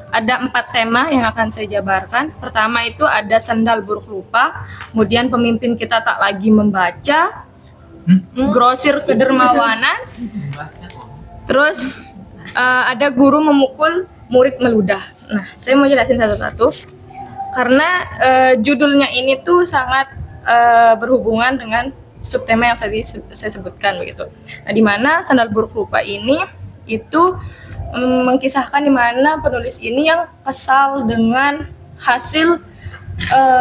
ada 4 tema yang akan saya jabarkan. Pertama itu ada sandal buruk rupa, kemudian pemimpin kita tak lagi membaca, grosir kedermawanan, terus ada guru memukul, murid meludah. Nah, saya mau jelasin satu-satu karena judulnya ini tuh sangat berhubungan dengan subtema yang tadi saya sebutkan begitu. Nah, di mana sandal buruk rupa ini itu mengkisahkan di mana penulis ini yang kesal dengan hasil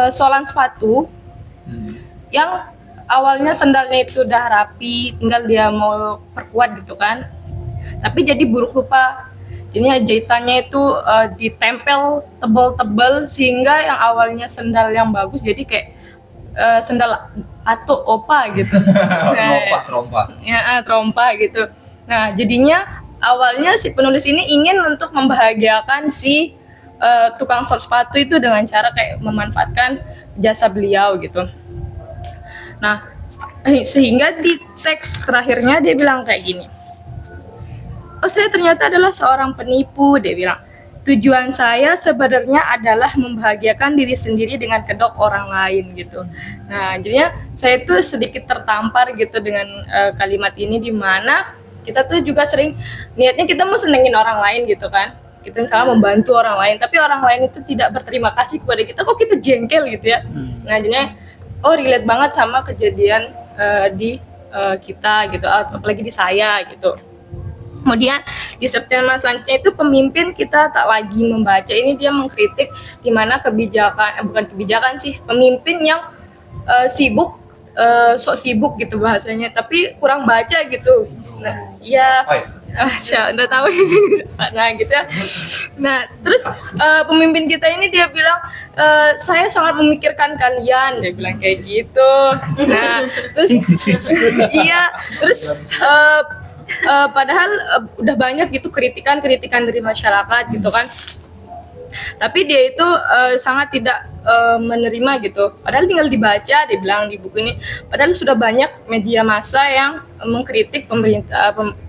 solan sepatu yang awalnya sandalnya itu udah rapi, tinggal dia mau perkuat gitu kan, tapi jadi buruk rupa. Jadinya jahitannya itu ditempel tebal-tebal sehingga yang awalnya sandal yang bagus jadi kayak sandal atau opa gitu. Trompa. Ya, trompa gitu. Nah, jadinya awalnya si penulis ini ingin untuk membahagiakan si tukang sol sepatu itu dengan cara kayak memanfaatkan jasa beliau gitu. Nah, sehingga di teks terakhirnya dia bilang kayak gini. Oh, saya ternyata adalah seorang penipu, dia bilang. Tujuan saya sebenarnya adalah membahagiakan diri sendiri dengan kedok orang lain gitu. Nah, jadinya saya tuh sedikit tertampar gitu dengan kalimat ini, di mana kita tuh juga sering niatnya kita mau senengin orang lain gitu kan. Kita misalnya membantu orang lain, tapi orang lain itu tidak berterima kasih kepada kita, kok kita jengkel gitu ya. Nah, jadinya relate banget sama kejadian di kita gitu, apalagi di saya gitu. Kemudian di subtema selanjutnya itu pemimpin kita tak lagi membaca. Ini dia mengkritik di mana bukan kebijakan sih, pemimpin yang sibuk, sok sibuk gitu bahasanya, tapi kurang baca gitu. Nah, ya, udah tahu sih. Nah, gitu ya. Nah, terus pemimpin kita ini dia bilang, saya sangat memikirkan kalian, dia bilang kayak gitu. Nah, terus iya, terus padahal udah banyak gitu kritikan dari masyarakat gitu kan, tapi dia itu sangat tidak menerima gitu, padahal tinggal dibaca, dia bilang di buku ini, padahal sudah banyak media massa yang mengkritik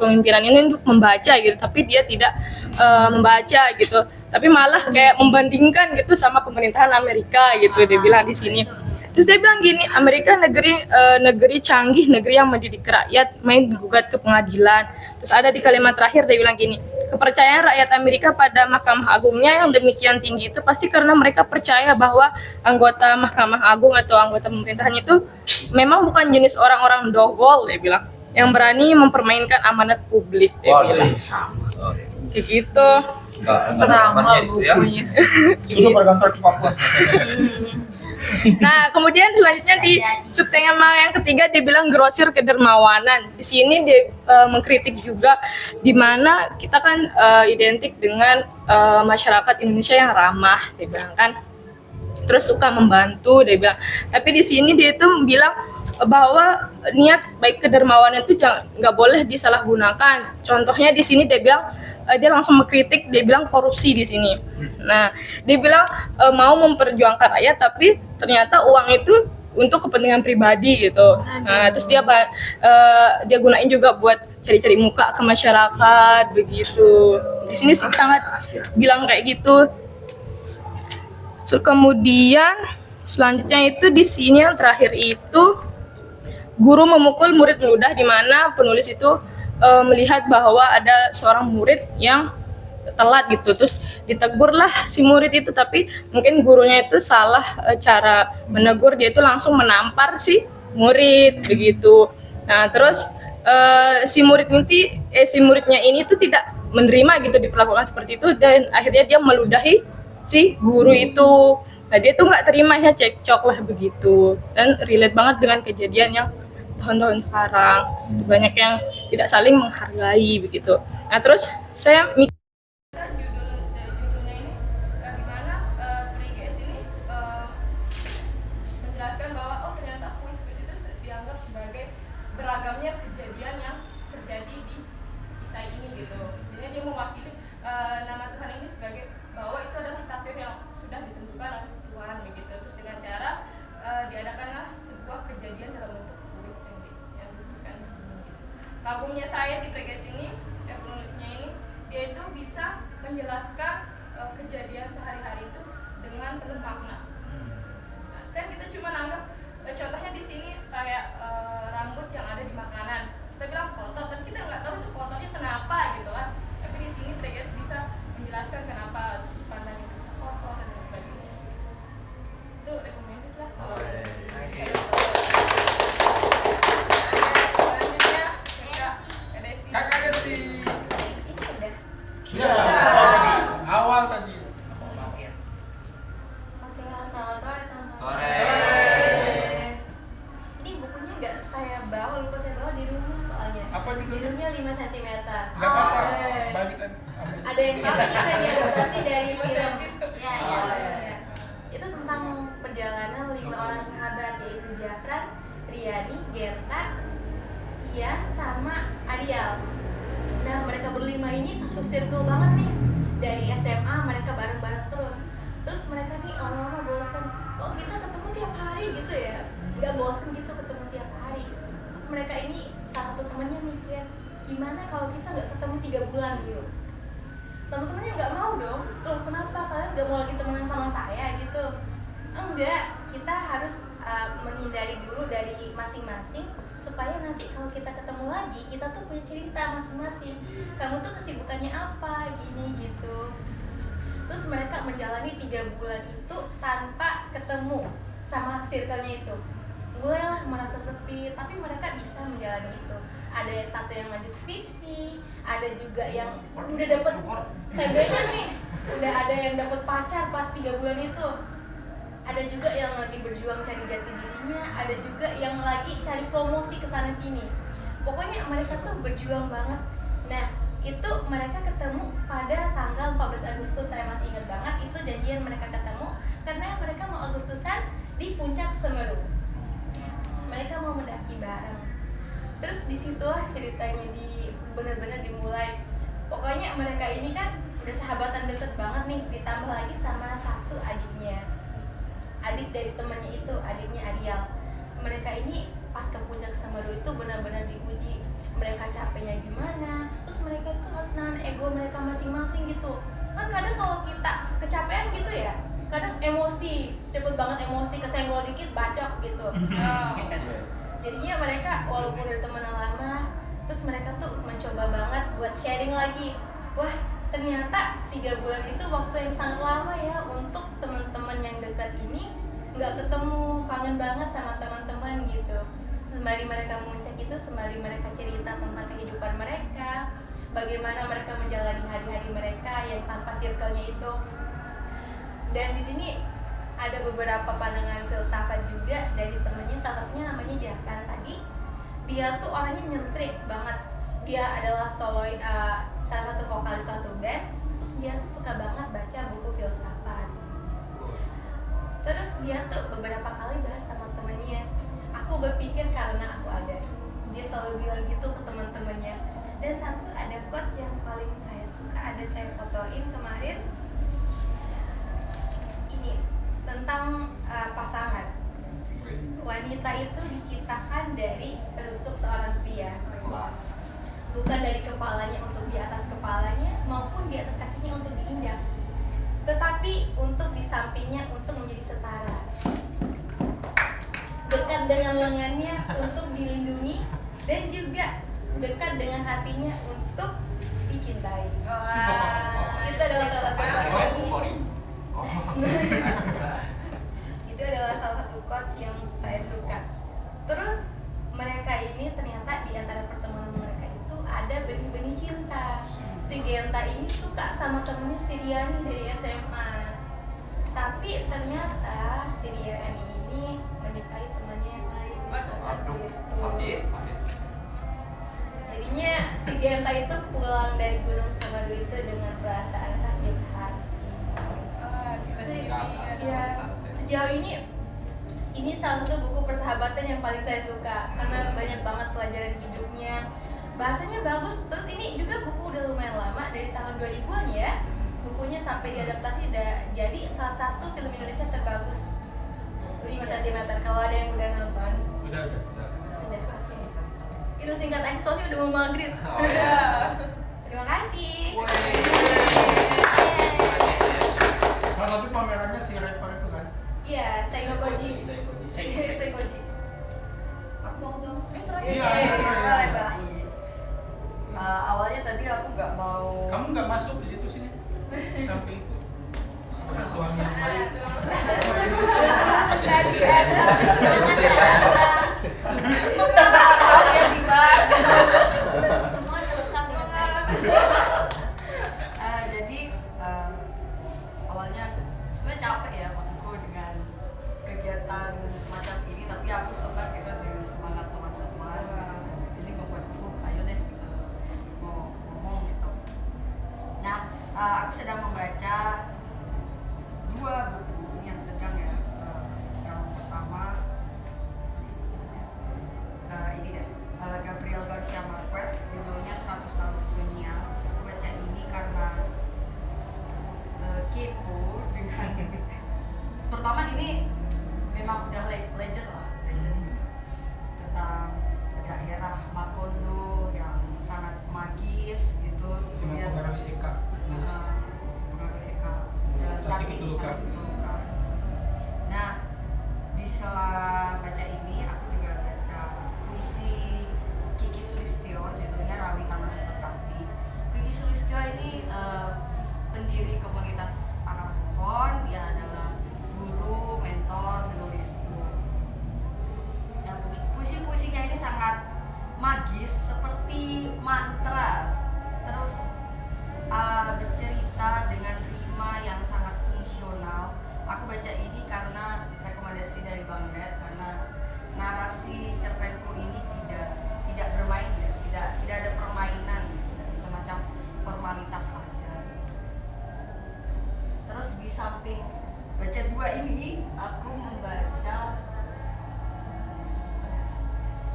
pemimpinan ini untuk membaca gitu, tapi dia tidak membaca gitu, tapi malah kayak membandingkan gitu sama pemerintahan Amerika gitu, dia bilang di sini. Terus dia bilang gini, Amerika negeri canggih, negeri yang mendidik rakyat, main digugat ke pengadilan. Terus ada di kalimat terakhir dia bilang gini, kepercayaan rakyat Amerika pada Mahkamah Agungnya yang demikian tinggi itu pasti karena mereka percaya bahwa anggota Mahkamah Agung atau anggota pemerintahan itu memang bukan jenis orang-orang dogol, dia bilang, yang berani mempermainkan amanat publik, dia bilang. Kayak gitu. Sudah berkantor di Papua. Nah, kemudian selanjutnya di subtema yang ketiga dia bilang grosir kedermawanan. Di sini dia mengkritik juga di mana kita kan identik dengan masyarakat Indonesia yang ramah, dia bilang kan. Terus suka membantu, dia bilang. Tapi di sini dia itu bilang bahwa niat baik kedermawanan itu nggak boleh disalahgunakan. Contohnya di sini dia bilang, dia langsung mengkritik, dia bilang korupsi di sini. Nah, dia bilang mau memperjuangkan rakyat, tapi ternyata uang itu untuk kepentingan pribadi gitu. Nah, terus dia gunain juga buat cari-cari muka ke masyarakat begitu. Di sini sih sangat bilang kayak gitu. So, kemudian selanjutnya itu di sini yang terakhir itu guru memukul murid meludah, di mana penulis itu melihat bahwa ada seorang murid yang telat gitu, terus ditegurlah si murid itu, tapi mungkin gurunya itu salah cara menegur, dia itu langsung menampar si murid begitu. Nah, terus si muridnya ini tuh tidak menerima gitu diperlakukan seperti itu, dan akhirnya dia meludahi si guru itu. Nah dia tuh nggak terima ya, cekcok lah begitu, dan relate banget dengan kejadian yang tahun-tahun sekarang. Banyak yang tidak saling menghargai begitu. Nah terus saya mikir judulnya ini gimana PGS ini menjelaskan bahwa oh ternyata kuis-kuis itu dianggap sebagai beragamnya kejadian yang terjadi di kisah ini gitu. Jadi dia mewakili nama Tuhan ini sebagai bahwa itu adalah takdir yang sudah ditentukan oleh Tuhan begitu. Terus dengan cara diadakanlah sebuah kejadian dalam bentuk kuis yang dituliskan di sini gitu. Kagumnya saya di PGS ini, penulisnya ini, dia itu bisa menjelaskan kejadian sehari-hari itu dengan penuh makna. Nah, kan kita cuma anggap contohnya di sini kayak rambut yang ada di makanan. Kita bilang kotor, tapi kita nggak tahu itu kotornya kenapa gitu kan. Tapi di sini PGS bisa menjelaskan kenapa sudut pandang itu bisa kotor dan sebagainya. Itu recommended lah kalau selanjutnya Kakak Desi. Ini udah. Sudah. Awal tadi. Oke, selamat sore teman-teman. Sore. Ini bukunya nggak saya bawa, lupa saya bawa di rumah soalnya. Apa judulnya? Judulnya 5 cm. Nggak apa-apa. Balik kan. Ada yang tahu ini kan diadaptasi dari film. Ya. Itu tentang perjalanan 5 orang sahabat, yaitu Jafran, Riani, Genta, Ian, sama Ariel. Nah mereka berlima ini satu circle banget nih. Dari SMA mereka bareng-bareng terus mereka nih lama-lama bosan, kok kita ketemu tiap hari gitu ya, nggak bosan gitu ketemu tiap hari. Terus mereka ini salah satu temennya mikir, gimana kalau kita nggak ketemu 3 bulan dulu. Teman-temannya nggak mau dong, loh kenapa kalian nggak mau lagi temenan sama saya gitu. Enggak, kita harus menghindari dulu dari masing-masing supaya nanti kalau kita ketemu lagi kita tuh punya cerita masing-masing. Kamu tuh kesibukannya apa, gini gitu. Terus mereka menjalani 3 bulan itu tanpa ketemu sama circle-nya itu. Mulailah merasa sepi, tapi mereka bisa menjalani itu. Ada yang satu yang lanjut skripsi, ada juga yang udah dapet hebenya nih, udah ada yang dapet pacar pas 3 bulan itu. Ada juga yang lagi berjuang cari jati dirinya, ada juga yang lagi cari promosi kesana sini. Pokoknya mereka tuh berjuang banget. Nah, itu mereka ketemu pada tanggal 14 Agustus, saya masih ingat banget itu janjian mereka ketemu karena mereka mau Agustusan di puncak Semeru. Mereka mau mendaki bareng. Terus disitulah ceritanya benar-benar dimulai. Pokoknya mereka ini kan udah sahabatan deket banget nih, ditambah lagi sama satu adiknya. Adik dari temannya itu, adiknya Ariel. Mereka ini pas ke puncak Semeru itu benar-benar diuji. Mereka capeknya gimana, terus mereka itu harus nahan ego mereka masing-masing gitu. Kan kadang kalau kita kecapean gitu ya, kadang emosi, cepet banget emosi, kesenggol dikit bacok gitu. Jadinya mereka walaupun udah temenan lama, terus mereka tuh mencoba banget buat sharing lagi. Wah, ternyata 3 bulan itu waktu yang sangat lama ya untuk teman-teman yang dekat ini nggak ketemu, kangen banget sama teman-teman gitu. Sembari mereka muncak itu, sembari mereka cerita tentang kehidupan mereka, bagaimana mereka menjalani hari-hari mereka yang tanpa circle-nya itu. Dan di sini ada beberapa pandangan filsafat juga dari temennya, salah satunya namanya Jafran tadi. Dia tuh orangnya nyentrik banget. Dia adalah salah satu vokalis suatu band. Terus dia tuh suka banget baca buku filsafat. Terus dia tuh beberapa kali bahas sama temennya, aku berpikir karena aku ada. Dia selalu bilang gitu ke teman-temannya. Dan satu ada quotes yang paling saya suka, ada saya fotoin kemarin. Ini tentang pasangan. Wanita itu diciptakan dari rusuk seorang pria. Bukan dari kepalanya untuk di atas kepalanya maupun di atas kakinya untuk diinjak, tetapi untuk di sampingnya untuk menjadi setara. Dekat dengan lengannya untuk dilindungi dan juga dekat dengan hatinya untuk dicintai. Itu adalah salah satu itu adalah salah satu quotes yang saya suka. Terus mereka ini ternyata di antara pertemuan Genta ini suka sama temennya si Riani dari SMA. Tapi ternyata si Riani ini menikahi temannya yang lain. Jadinya si Genta itu pulang dari Gunung Semeru itu dengan perasaan sakit hati. Sejauh ini salah satu buku persahabatan yang paling saya suka karena banyak banget pelajaran hidupnya. Bahasanya bagus, terus ini juga buku udah lumayan lama dari tahun 2000-an ya. Bukunya sampai diadaptasi jadi salah satu film Indonesia terbagus 5 cm kalau ada yang udah nonton. Udah. Itu singkat aja soalnya udah mau maghrib. Terima kasih. Salah satu pamerannya si rapper itu kan? Iya, Saiko Koji. Aku mau dong. Iya. Awalnya tadi aku nggak mau. Kamu nggak masuk di situ sini? Sampingku. Sebagai suami yang baik. Iya sih, Bang. Semua direkam dengan baik. Jadi awalnya sebenarnya capek ya maksudku dengan kegiatan semacam ini, tapi aku suka gitu dengan semangat teman-teman. Ini membuatku ayo deh mau ngomong gitu. Nah, aku sedang membaca 2 buku ini yang sedang ya. Yang pertama ini deh, Gabriel Garcia Marquez, judulnya 100 Tahun Sunyi. Aku baca ini karena kepo dengan pertama ini memang udah legend tentang daerah Macondo yang sangat magis gitu. Kemudian Pengaruh Eka. pengaruh Eka Cantik Tulukan. Nah, di sela baca ini aku juga baca puisi Kiki Sulistyo, judulnya Rawi Tanah Bekati. Kiki Sulistyo ini pendiri komunitas anak pohon. Dia adalah guru, mentor, menulis buku. Nah, puisi-puisinya ini sangat magis seperti mantra. Terus bercerita dengan rima yang sangat fungsional. Aku baca ini karena rekomendasi dari Bang Ded, karena narasi cerpenku ini tidak bermain ya, tidak ada permainan, semacam formalitas saja. Terus di samping baca 2 ini, aku membaca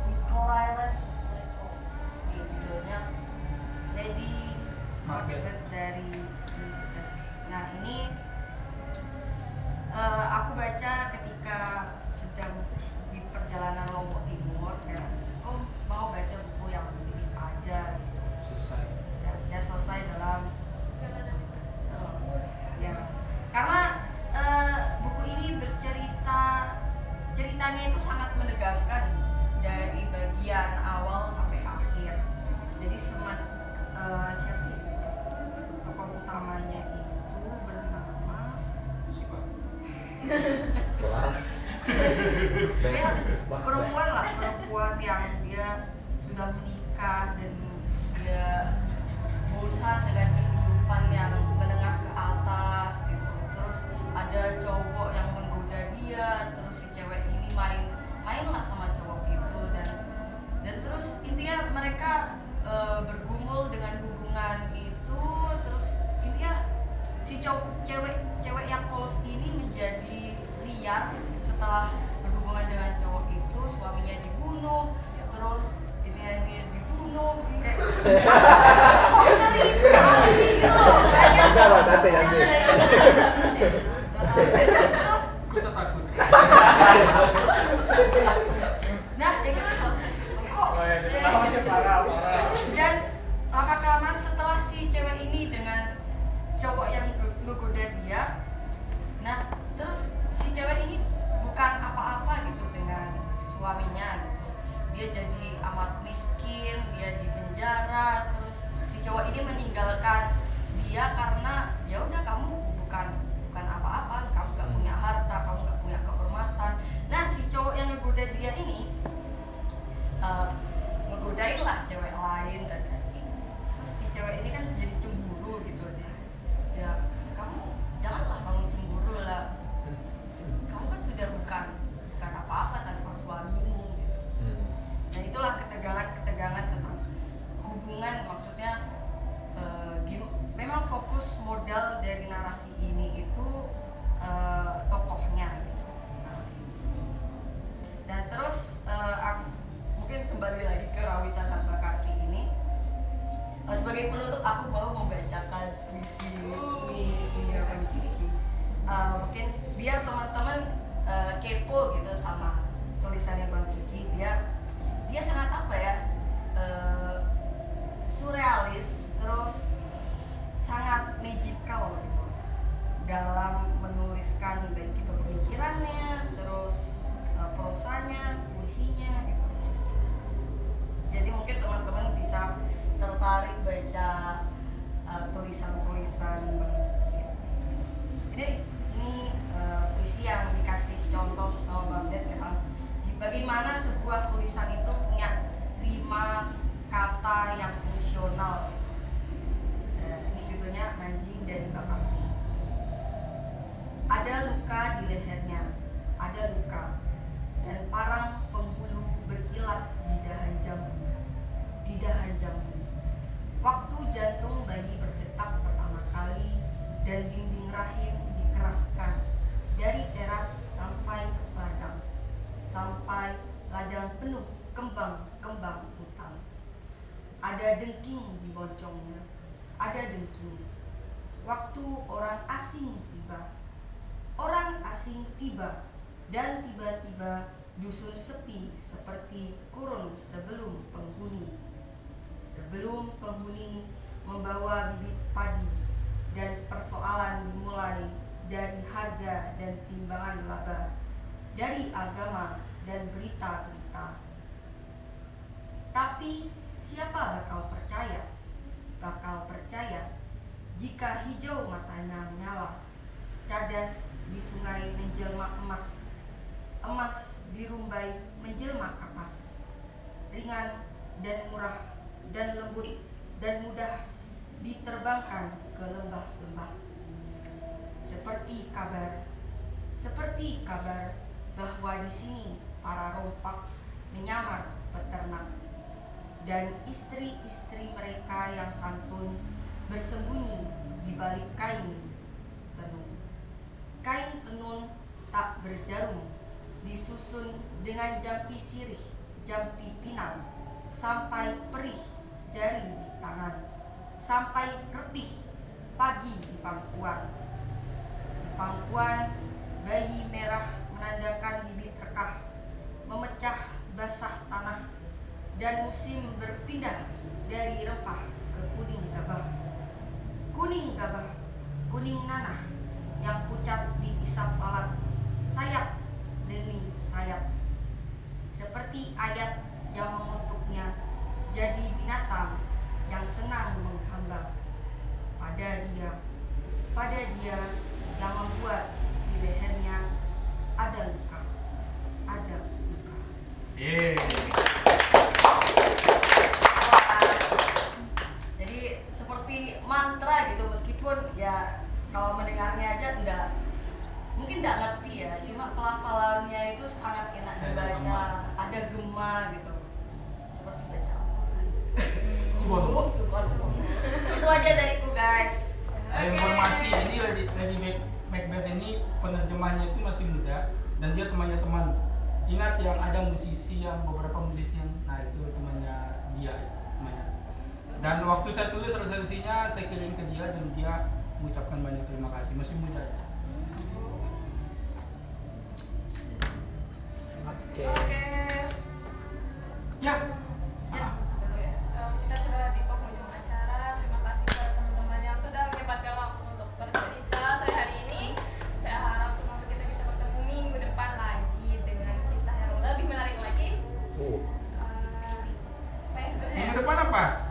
Nikolai Lesleto, judulnya Lady Macbeth dari Research. Nah, ini aku baca ketika sedang di perjalanan Lombok Timur, kayak mau baca buku yang tipis aja gitu. Selesai. Dan selesai dalam ya, karena buku ini ceritanya itu sangat menegangkan dari bagian awal sampai akhir. Jadi siapa itu? Tokoh utamanya itu bernama dia perempuan yang dia sudah menikah dan dia bosan dengan kehidupan yang menengah ke atas gitu. Terus ada cowok yang menggoda dia, terus si cewek ini mainlah sama cowok itu dan terus intinya mereka bergumul dengan hubungan itu. Terus intinya si cewek yang polos ini menjadi liar setelah berhubungan dengan cowok itu. Suaminya dibunuh, terus dia dibunuh kayak ngeri sekali gitu loh. Terus nah ya gitu kok dan lama-kelamaan setelah si cewek ini dengan cowok yang menggoda dia, nah terus si cewek ini bukan apa-apa gitu dengan suaminya gitu. Dia jadi amat miskin, dia di penjara. Terus si cowok ini meninggalkan dia karena ya udah, kamu bukan apa-apa, kamu gak punya harta, kamu gak punya kehormatan. Nah si cowok yang menggoda dia ini menggodailah cewek lain dan terus si cewek ini kan jadi cemburu sebuah tulisan itu punya 5 kata yang fungsional. Ini judulnya Anjing dari Bakakti. Ada luka di lehernya, ada luka, dan parang penghulu berkilat di dahan jambunya, di dahan jambu. Waktu jantung bayi berdetak pertama kali dan dinding rahim dikeraskan dari teras sampai ke ladang, sampai ladang penuh kembang-kembang hutan. Ada dengking di moncongnya, ada dengking. Waktu orang asing tiba, dan tiba-tiba dusun sepi seperti kurun sebelum penghuni. Sebelum penghuni membawa bibit padi, dan persoalan dimulai dari harga dan timbangan laba, dari agama dan berita-berita. Tapi siapa bakal percaya? Bakal percaya jika hijau matanya menyala, cadas di sungai menjelma emas, emas di rumbai menjelma kapas, ringan dan murah dan lembut dan mudah diterbangkan ke lembah-lembah. Seperti kabar bahwa di sini para rompak menyamar peternak, dan istri-istri mereka yang santun bersembunyi di balik kain tenun. Kain tenun tak berjarum, disusun dengan jampi sirih, jampi pinang, sampai perih jari di tangan, sampai repih pagi di pangkuan. Di pangkuan, bayi merah menandakan bibit rekah, memecah basah tanah, dan musim berpindah dari rempah ke kuning gabah. Kuning gabah, kuning nanah yang pucat diisap alat, sayap demi sayap. Seperti ayat yang mengutuknya jadi binatang yang senang menghambat. Pada dia yang membuat di lehernya ada luka, ada luka. Jadi seperti mantra gitu, meskipun ya kalau mendengarnya aja mungkin nggak ngerti ya, cuma pelafalannya itu sangat enak dibaca, ada gema gitu, seperti baca Al-Quran. Itu aja dariku guys. Informasi ini Lady Macbeth ini penerjemahnya itu masih muda dan dia temannya teman. Ingat yang ada beberapa musisi yang, nah itu temannya dia itu temannya. Dan waktu saya tulis resensinya saya kirim ke dia dan dia mengucapkan banyak terima kasih, masih muda. Oke. Ya. Kita sudah di penghujung acara. Terima kasih kepada teman-teman yang sudah menyempatkan waktu untuk bercerita sore hari ini. Saya harap semoga kita bisa bertemu minggu depan lagi dengan kisah yang lebih menarik lagi. Minggu depan apa?